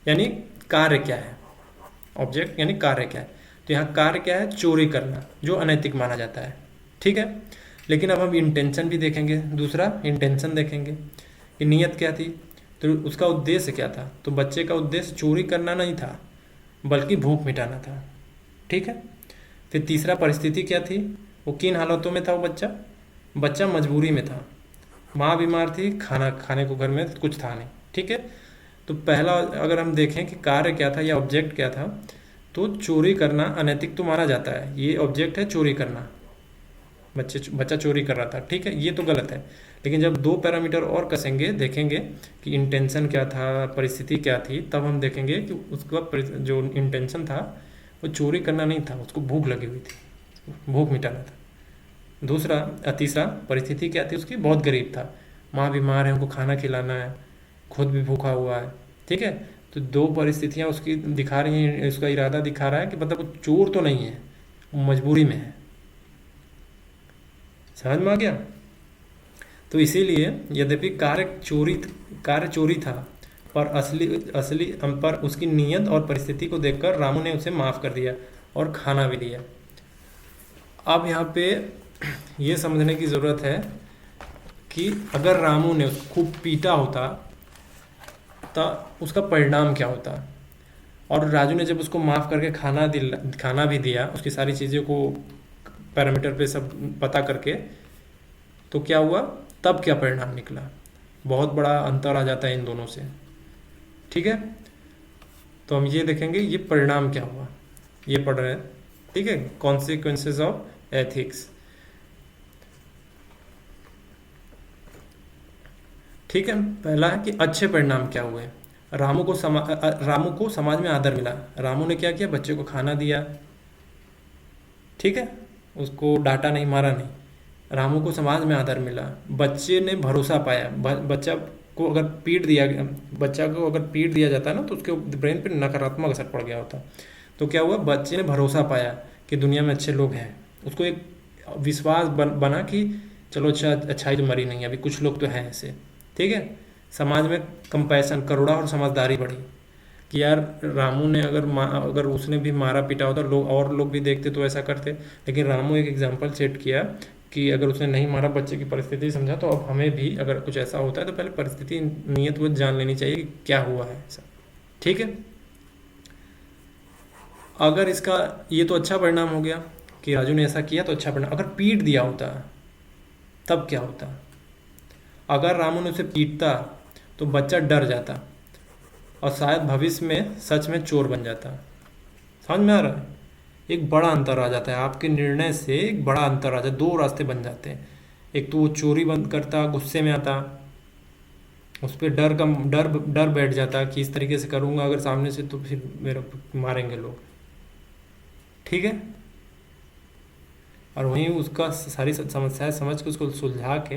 यानी कार्य क्या है, ऑब्जेक्ट यानी कार्य क्या है, तो यहाँ कार्य क्या है, चोरी करना, जो अनैतिक माना जाता है। ठीक है, लेकिन अब हम इंटेंशन भी देखेंगे, दूसरा इंटेंशन देखेंगे कि नीयत क्या थी, तो उसका उद्देश्य क्या था। तो बच्चे का उद्देश्य चोरी करना नहीं था बल्कि भूख मिटाना था। ठीक है, फिर तीसरा परिस्थिति क्या थी, वो किन हालातों में था वो बच्चा मजबूरी में था, माँ बीमार थी, खाना खाने को घर में कुछ था नहीं। ठीक है, तो पहला अगर हम देखें कि कार्य क्या था या ऑब्जेक्ट क्या था, तो चोरी करना अनैतिक तो माना जाता है, ये ऑब्जेक्ट है चोरी करना, बच्चा चोरी कर रहा था। ठीक है, ये तो गलत है। लेकिन जब दो पैरामीटर और कसेंगे, देखेंगे कि इंटेंशन क्या था, परिस्थिति क्या थी, तब हम देखेंगे कि उसका जो इंटेंशन था वो चोरी करना नहीं था, उसको भूख लगी हुई थी, भूख मिटाना था। तीसरा परिस्थिति क्या थी उसकी, बहुत गरीब था, माँ बीमार है, उनको खाना खिलाना है, खुद भी भूखा हुआ है। ठीक है, तो दो परिस्थितियाँ उसकी दिखा रही हैं, उसका इरादा दिखा रहा है कि मतलब वो चोर तो नहीं है, वो मजबूरी में है। समझ में आ गया? तो इसीलिए यद्यपि कार्य चोरी था, पर पर उसकी नीयत और परिस्थिति को देखकर रामू ने उसे माफ़ कर दिया और खाना भी दिया। अब यहाँ पे ये समझने की ज़रूरत है कि अगर रामू ने उसको खूब पीटा होता तो उसका परिणाम क्या होता, और राजू ने जब उसको माफ़ करके खाना भी दिया, उसकी सारी चीज़ों को पैरामीटर पे सब पता करके, तो क्या हुआ, तब क्या परिणाम निकला। बहुत बड़ा अंतर आ जाता है इन दोनों से। ठीक है, तो हम ये देखेंगे ये परिणाम क्या हुआ, ये पढ़ रहे हैं। ठीक है, कॉन्सिक्वेंसेस ऑफ एथिक्स। ठीक है, पहला है कि अच्छे परिणाम क्या हुए। रामू को समाज में आदर मिला। रामू ने क्या किया, बच्चे को खाना दिया। ठीक है, उसको डांटा नहीं, मारा नहीं, रामू को समाज में आदर मिला, बच्चे ने भरोसा पाया। बच्चा को अगर पीट दिया जाता ना तो उसके ब्रेन पे नकारात्मक असर पड़ गया होता। तो क्या हुआ, बच्चे ने भरोसा पाया कि दुनिया में अच्छे लोग हैं, उसको एक विश्वास बना कि चलो अच्छाई तो मरी नहीं, अभी कुछ लोग तो हैं ऐसे। ठीक है, समाज में कंपैशन, करुणा और समझदारी बढ़ी कि यार रामू ने अगर उसने भी मारा पीटा होता, लोग भी देखते तो ऐसा करते। लेकिन रामू एक एग्जाम्पल सेट किया कि अगर उसने नहीं मारा, बच्चे की परिस्थिति समझा, तो अब हमें भी अगर कुछ ऐसा होता है तो पहले परिस्थिति नीयत वो जान लेनी चाहिए कि क्या हुआ है ऐसा। ठीक है, अगर इसका ये तो अच्छा परिणाम हो गया कि राजू ने ऐसा किया तो अच्छा परिणाम। अगर पीट दिया होता तब क्या होता, अगर रामू ने उसे पीटता तो बच्चा डर जाता और शायद भविष्य में सच में चोर बन जाता। समझ में आ रहा है? एक बड़ा अंतर आ जाता है, आपके निर्णय से एक बड़ा अंतर आ जाता है, दो रास्ते बन जाते हैं। एक तो वो चोरी बंद करता, गुस्से में आता, उस पर डर डर बैठ जाता कि इस तरीके से करूँगा अगर सामने से तो फिर मेरे को मारेंगे लोग, ठीक है। और वहीं उसका सारी समस्याएं समझ के उसको सुलझा के,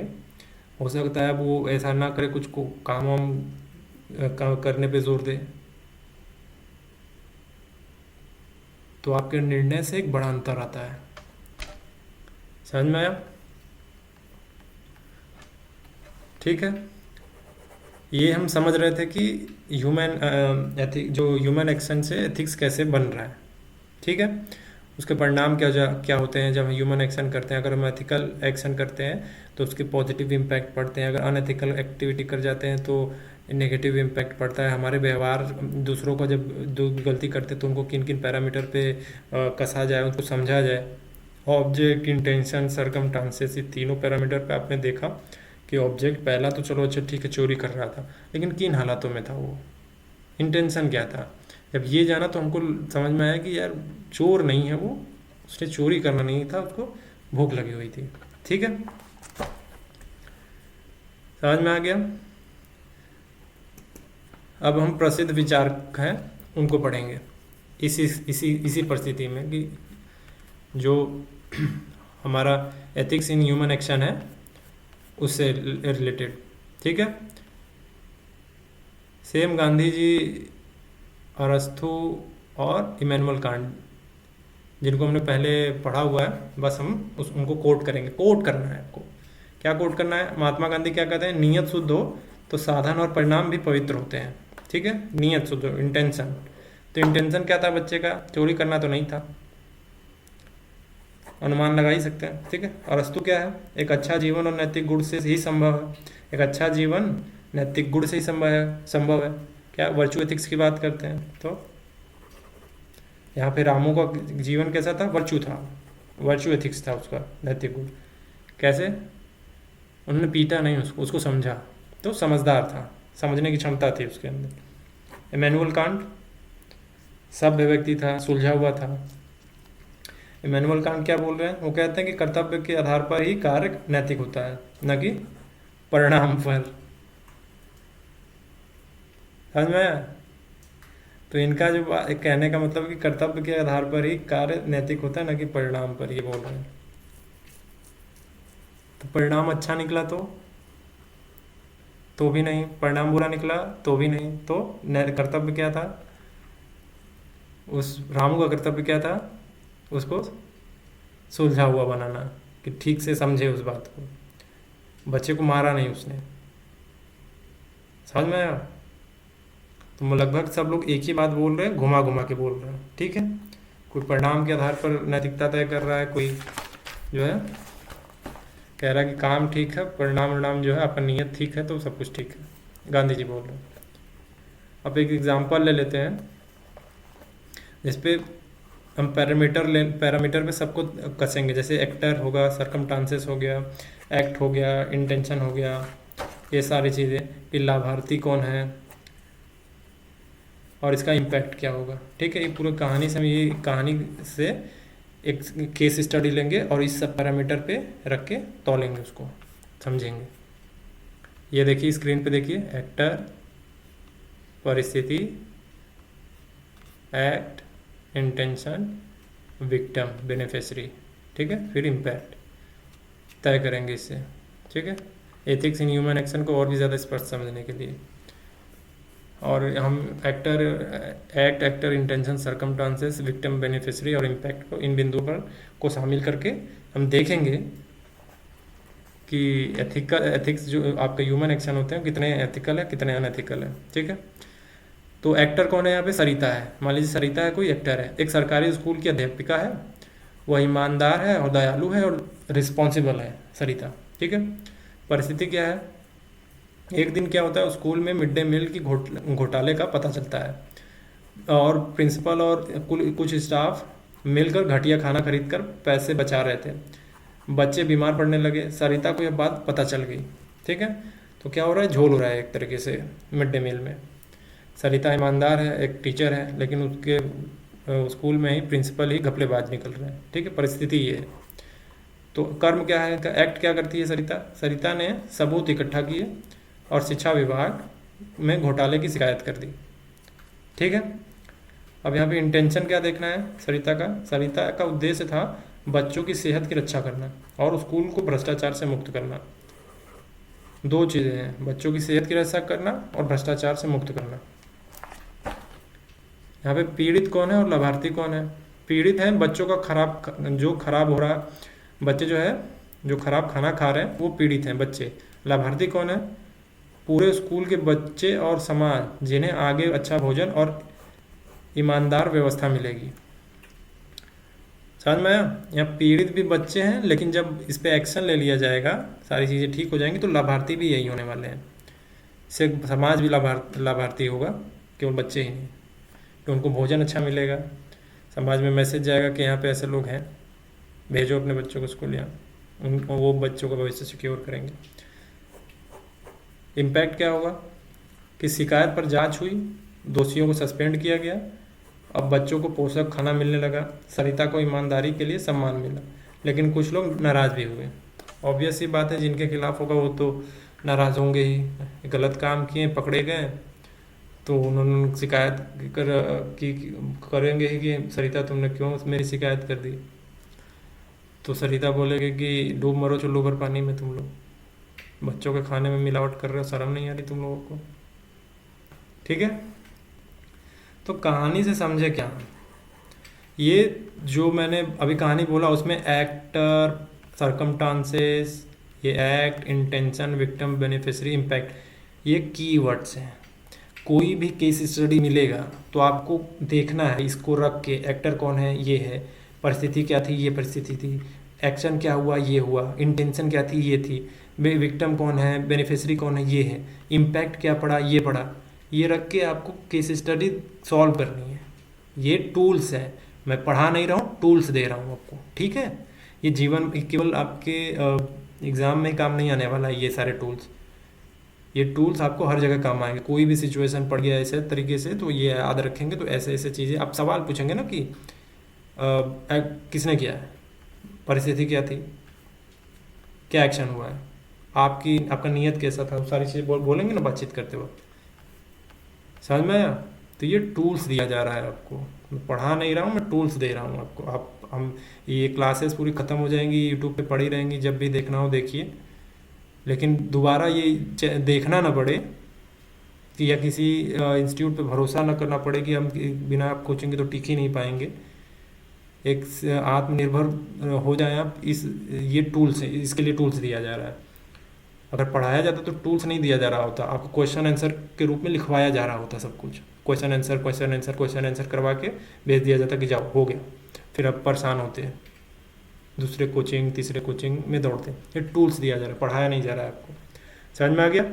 हो सकता है अब वो ऐसा ना करे, कुछ को काम वाम करने पे जोर दे, तो आपके निर्णय से एक बड़ा अंतर आता है। समझ में आया? ठीक है। ये हम समझ रहे थे कि जो ह्यूमन एक्शन से एथिक्स कैसे बन रहा है, ठीक है। उसके परिणाम क्या होते हैं जब ह्यूमन एक्शन करते हैं। अगर हम एथिकल एक्शन करते हैं तो उसके पॉजिटिव इम्पैक्ट पड़ते हैं, अगर अनएथिकल एक्टिविटी कर जाते हैं तो नेगेटिव इम्पैक्ट पड़ता है। हमारे व्यवहार दूसरों को जब जो गलती करते हैं तो उनको किन किन पैरामीटर पे कसा जाए, उनको समझा जाए। ऑब्जेक्ट, इंटेंशन, सरकमस्टांसेस, ये तीनों पैरामीटर पे आपने देखा कि ऑब्जेक्ट पहला तो चलो अच्छा ठीक है चोरी कर रहा था, लेकिन किन हालातों में था, वो इंटेंशन क्या था। जब ये जाना तो हमको समझ में आया कि यार चोर नहीं है वो, उसने चोरी करना नहीं था, उसको भूख लगी हुई थी, ठीक है। समझ में आ गया? अब हम प्रसिद्ध विचारक हैं उनको पढ़ेंगे इसी परिस्थिति में कि जो हमारा एथिक्स इन ह्यूमन एक्शन है उससे रिलेटेड, ठीक है। सेम गांधी जी, अरस्तु और इमैनुअल कांट, जिनको हमने पहले पढ़ा हुआ है, बस हम उनको कोट करेंगे। कोट करना है आपको। क्या कोट करना है? महात्मा गांधी क्या कहते हैं? नियत शुद्ध हो तो साधन और परिणाम भी पवित्र होते हैं, ठीक है। नियत शुद्ध हो, इंटेंशन। तो इंटेंशन क्या था बच्चे का? चोरी करना तो नहीं था, अनुमान लगा ही सकते हैं, ठीक है। अरस्तु क्या है? एक अच्छा जीवन और नैतिक गुण से ही संभव है। एक अच्छा जीवन नैतिक गुण से ही संभव है। क्या वर्चू एथिक्स की बात करते हैं तो यहाँ पे रामू का जीवन कैसा था? वर्चू था, वर्चू एथिक्स था उसका, नैतिक गुण। कैसे? उन्होंने पीटा नहीं उसको समझा, तो समझदार था, समझने की क्षमता थी उसके अंदर। इमैनुअल कांट सभ्य व्यक्ति था, सुलझा हुआ था। इमैनुअल कांट क्या बोल रहे हैं? वो कहते हैं कि कर्तव्य के आधार पर ही कार्य नैतिक होता है, न कि परिणाम पर। समझ में आया? तो इनका जो कहने का मतलब कि कर्तव्य के आधार पर ही कार्य नैतिक होता है, न कि परिणाम पर, ये बोल रहे हैं। तो परिणाम अच्छा निकला तो भी नहीं, परिणाम बुरा निकला तो भी नहीं, तो कर्तव्य क्या था? उस रामू का कर्तव्य क्या था? उसको सुलझा हुआ बनाना, कि ठीक से समझे उस बात को। बच्चे को मारा नहीं उसने। समझ में आया? तो लगभग सब लोग एक ही बात बोल रहे हैं, घुमा घुमा के बोल रहे हैं, ठीक है। कोई परिणाम के आधार पर नैतिकता तय कर रहा है, कोई जो है कह रहा है कि काम ठीक है, परिणाम जो है आपका नियत ठीक है तो सब कुछ ठीक है। गांधी जी बोल रहे हैं। अब एक एग्जांपल ले लेते हैं जिस पे हम पैरामीटर पे सबको कसेंगे। जैसे एक्टर होगा, सरकमस्टांसेस हो गया, एक्ट हो गया, इंटेंशन हो गया, ये सारी चीज़ें, कि लाभार्थी कौन है और इसका इम्पैक्ट क्या होगा, ठीक है। ये पूरी कहानी से हम ये कहानी से एक केस स्टडी लेंगे और इस सब पैरामीटर पे रख के तौलेंगे, उसको समझेंगे। ये देखिए स्क्रीन पे देखिए, एक्टर, परिस्थिति, एक्ट, इंटेंशन, विक्टिम, बेनिफिशियरी, ठीक है। फिर इम्पैक्ट तय करेंगे इससे, ठीक है। एथिक्स इन ह्यूमन एक्शन को और भी ज़्यादा स्पष्ट समझने के लिए, और हम actor, intention, circumstances, victim, beneficiary और इम्पैक्ट को, इन बिंदुओं पर को शामिल करके हम देखेंगे कि एथिक्स जो आपका ह्यूमन एक्शन होते हैं कितने एथिकल है, कितने अनएथिकल है, ठीक है। तो एक्टर कौन है यहाँ पे? सरिता है। मान लीजिए सरिता है, कोई एक्टर है, एक सरकारी स्कूल की अध्यापिका है, वह ईमानदार है और दयालु है और रिस्पॉन्सिबल है, सरिता, ठीक है। परिस्थिति क्या है? एक दिन क्या होता है, स्कूल में मिड डे मील की घोटाले का पता चलता है और प्रिंसिपल और कुछ स्टाफ मिलकर घटिया खाना खरीदकर पैसे बचा रहे थे। बच्चे बीमार पड़ने लगे, सरिता को यह बात पता चल गई, ठीक है। तो क्या हो रहा है? झोल हो रहा है एक तरीके से मिड डे मील में। सरिता ईमानदार है, एक टीचर है, लेकिन उसके स्कूल में ही प्रिंसिपल ही घपलेबाज निकल रहे हैं। ठीक है, परिस्थिति ये है। तो कर्म क्या है, एक्ट क्या करती है सरिता? सरिता ने सबूत इकट्ठा किए और शिक्षा विभाग में घोटाले की शिकायत कर दी। ठीक है, अब यहाँ पे इंटेंशन क्या देखना है सरिता का? सरिता का उद्देश्य था बच्चों की सेहत की रक्षा करना और स्कूल को भ्रष्टाचार से मुक्त करना। दो चीज़ें हैं, बच्चों की सेहत की रक्षा करना और भ्रष्टाचार से मुक्त करना। यहाँ पे पीड़ित कौन है और लाभार्थी कौन है? पीड़ित है बच्चों का जो खराब हो रहा, बच्चे जो है जो खराब खाना खा रहे हैं वो पीड़ित हैं बच्चे। लाभार्थी कौन है? पूरे स्कूल के बच्चे और समाज, जिन्हें आगे अच्छा भोजन और ईमानदार व्यवस्था मिलेगी। समझ में आया? यहाँ पीड़ित भी बच्चे हैं, लेकिन जब इस पे एक्शन ले लिया जाएगा, सारी चीज़ें ठीक हो जाएंगी, तो लाभार्थी भी यही होने वाले हैं। इससे समाज भी लाभार्थी होगा, केवल बच्चे ही नहीं। कि उनको भोजन अच्छा मिलेगा, समाज में मैसेज जाएगा कि यहाँ पे ऐसे लोग हैं, भेजो अपने बच्चों को स्कूल, यहाँ वो बच्चों का भविष्य सिक्योर करेंगे। इम्पैक्ट क्या होगा कि शिकायत पर जांच हुई, दोषियों को सस्पेंड किया गया, अब बच्चों को पोषक खाना मिलने लगा, सरिता को ईमानदारी के लिए सम्मान मिला। लेकिन कुछ लोग नाराज़ भी हुए। ऑब्वियस सी बात है, जिनके खिलाफ होगा वो तो नाराज़ होंगे ही। गलत काम किए, पकड़े गए, तो उन्होंने शिकायत करेंगे ही कि सरिता तुमने क्यों मेरी शिकायत कर दी। तो सरिता बोलेगी कि डूब मरो चुल्लू भर पानी में, तुम लोग बच्चों के खाने में मिलावट कर रहे हो, शर्म नहीं आ रही तुम लोगों को। ठीक है, तो कहानी से समझे क्या? ये जो मैंने अभी कहानी बोला उसमें एक्टर, सरकमस्टांसेस, ये act, intention, victim, beneficiary, impact, ये कीवर्ड्स हैं। कोई भी केस स्टडी मिलेगा तो आपको देखना है, इसको रख के एक्टर कौन है, ये है, परिस्थिति क्या थी, ये परिस्थिति थी, एक्शन क्या हुआ, ये हुआ, इंटेंशन क्या थी, ये थी, विक्टिम कौन है, बेनिफिशियरी कौन है, ये है, इम्पैक्ट क्या पड़ा, ये पड़ा। ये रख के आपको केस स्टडी सॉल्व करनी है। ये टूल्स है, मैं पढ़ा नहीं रहा हूँ, टूल्स दे रहा हूँ आपको। ठीक है, ये जीवन केवल आपके एग्ज़ाम में काम नहीं आने वाला है। ये सारे टूल्स, ये टूल्स आपको हर जगह काम आएंगे। कोई भी सिचुएशन पड़ गया ऐसे तरीके से, तो ये याद रखेंगे, तो ऐसे ऐसे चीज़ें आप सवाल पूछेंगे ना कि किसने किया है, परिस्थिति क्या थी, क्या एक्शन हुआ है, आपका नियत कैसा था, वो सारी चीज़ें बोलेंगे ना बातचीत करते वक्त। समझ में आया? तो ये टूल्स दिया जा रहा है आपको, मैं पढ़ा नहीं रहा हूँ, मैं टूल्स दे रहा हूँ आपको। हम ये क्लासेस पूरी ख़त्म हो जाएंगी, यूट्यूब पे पड़ी रहेंगी, जब भी देखना हो देखिए, लेकिन दोबारा ये देखना ना पड़े कि या किसी इंस्टीट्यूट पे भरोसा ना करना पड़े कि हम बिना आप कोचिंग के तो टिक ही नहीं पाएंगे। एक आत्मनिर्भर हो जाए आप। ये टूल्स हैं, इसके लिए टूल्स दिया जा रहा है। अगर पढ़ाया जाता तो टूल्स नहीं दिया जा रहा होता, आपको क्वेश्चन आंसर के रूप में लिखवाया जा रहा होता सब कुछ। Question answer question answer question answer करवा के भेज दिया जाता कि जाओ हो गया, फिर आप परेशान होते हैं, दूसरे कोचिंग तीसरे कोचिंग में दौड़ते हैं। ये टूल्स दिया जा रहा है, पढ़ाया नहीं जा रहा है आपको। समझ में आ गया?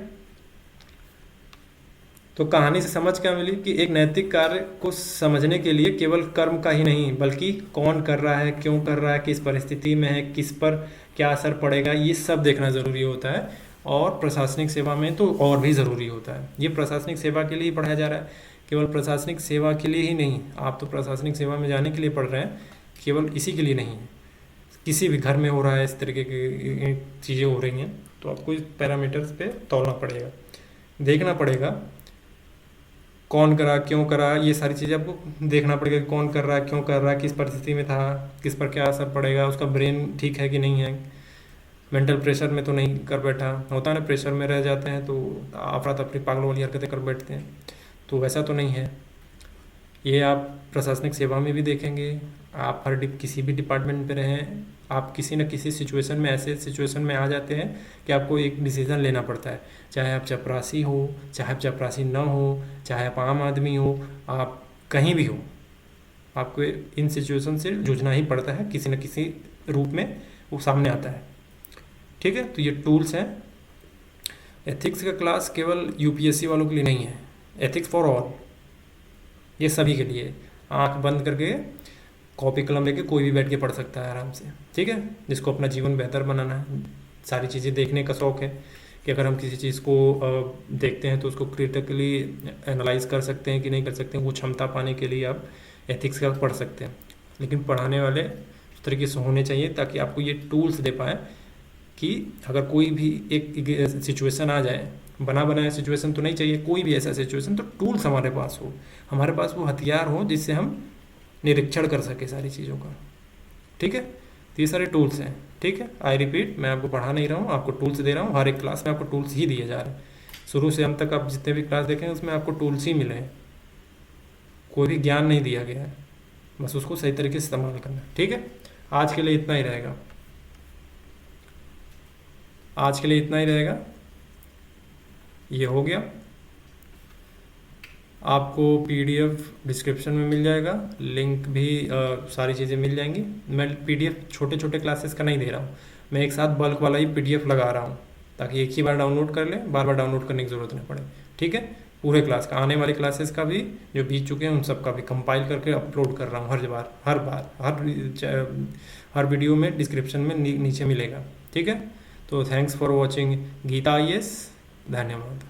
तो कहानी से समझ क्या मिली कि एक नैतिक कार्य को समझने के लिए केवल कर्म का ही नहीं, बल्कि कौन कर रहा है, क्यों कर रहा है, किस परिस्थिति में है, किस पर क्या असर पड़ेगा, ये सब देखना ज़रूरी होता है। और प्रशासनिक सेवा में तो और भी ज़रूरी होता है। ये प्रशासनिक सेवा के लिए ही पढ़ाया जा रहा है, केवल प्रशासनिक सेवा के लिए ही नहीं। आप तो प्रशासनिक सेवा में जाने के लिए पढ़ रहे हैं, केवल इसी के लिए नहीं है। किसी भी घर में हो रहा है इस तरीके की चीज़ें हो रही हैं, तो आपको इस पैरामीटर्स पे तौलना पड़ेगा, देखना पड़ेगा कौन करा, क्यों करा, ये सारी चीज़ें आपको देखना पड़ेगा। कौन कर रहा है, क्यों कर रहा है, किस परिस्थिति में था, किस पर क्या असर पड़ेगा, उसका ब्रेन ठीक है कि नहीं है, मेंटल प्रेशर में तो नहीं कर बैठा होता है ना, प्रेशर में रह जाते हैं तो अफरा तफरी पागल वाली हरकतें कर बैठते हैं, तो वैसा तो नहीं है। ये आप प्रशासनिक सेवा में भी देखेंगे। आप किसी भी डिपार्टमेंट में रहें, आप किसी न किसी सिचुएशन में, ऐसे सिचुएशन में आ जाते हैं कि आपको एक डिसीज़न लेना पड़ता है। चाहे आप चपरासी हो, चाहे आप चपरासी न हो, चाहे आप आम आदमी हो, आप कहीं भी हो, आपको इन सिचुएशन से जूझना ही पड़ता है, किसी न किसी रूप में वो सामने आता है। ठीक है, तो ये टूल्स हैं। एथिक्स का क्लास केवल यूपीएससी वालों के लिए नहीं है, एथिक्स फॉर ऑल, ये सभी के लिए। आंख बंद करके कॉपी कलम लेके कोई भी बैठ के पढ़ सकता है आराम से। ठीक है, जिसको अपना जीवन बेहतर बनाना है, सारी चीज़ें देखने का शौक़ है कि अगर हम किसी चीज़ को देखते हैं तो उसको क्रिटिकली एनालाइज कर सकते हैं कि नहीं कर सकते हैं, वो क्षमता पाने के लिए आप एथिक्स का पढ़ सकते हैं। लेकिन पढ़ाने वाले उस तरीके से होने चाहिए ताकि आपको ये टूल्स दे पाए कि अगर कोई भी एक सिचुएशन आ जाए, बना बनाया सिचुएशन तो नहीं चाहिए, कोई भी ऐसा सिचुएशन, तो टूल्स हमारे पास हो, हमारे पास वो हथियार हो जिससे हम निरीक्षण कर सके सारी चीज़ों का। ठीक है, तो ये सारे टूल्स हैं। ठीक है, आई रिपीट, मैं आपको पढ़ा नहीं रहा हूँ, आपको टूल्स दे रहा हूँ। हर एक क्लास में आपको टूल्स ही दिए जा रहे हैं। शुरू से अंत तक आप जितने भी क्लास देखें उसमें आपको टूल्स ही मिले हैं, कोई भी ज्ञान नहीं दिया गया है, बस उसको सही तरीके से इस्तेमाल करना है। ठीक है, आज के लिए इतना ही रहेगा, आज के लिए इतना ही रहेगा। ये हो गया, आपको पीडीएफ डिस्क्रिप्शन में मिल जाएगा, लिंक भी सारी चीज़ें मिल जाएंगी। मैं पीडीएफ छोटे छोटे क्लासेस का नहीं दे रहा हूँ, मैं एक साथ बल्क वाला ही पीडीएफ लगा रहा हूँ ताकि एक ही बार डाउनलोड कर लें, बार बार डाउनलोड करने की ज़रूरत नहीं पड़े। ठीक है, पूरे क्लास का, आने वाली क्लासेस का भी जो बीत चुके हैं उन सब का भी कंपाइल करके अपलोड कर रहा हूँ हर वीडियो में डिस्क्रिप्शन में नीचे मिलेगा। ठीक है, तो thanks for watching Geeta IAS, धन्यवाद।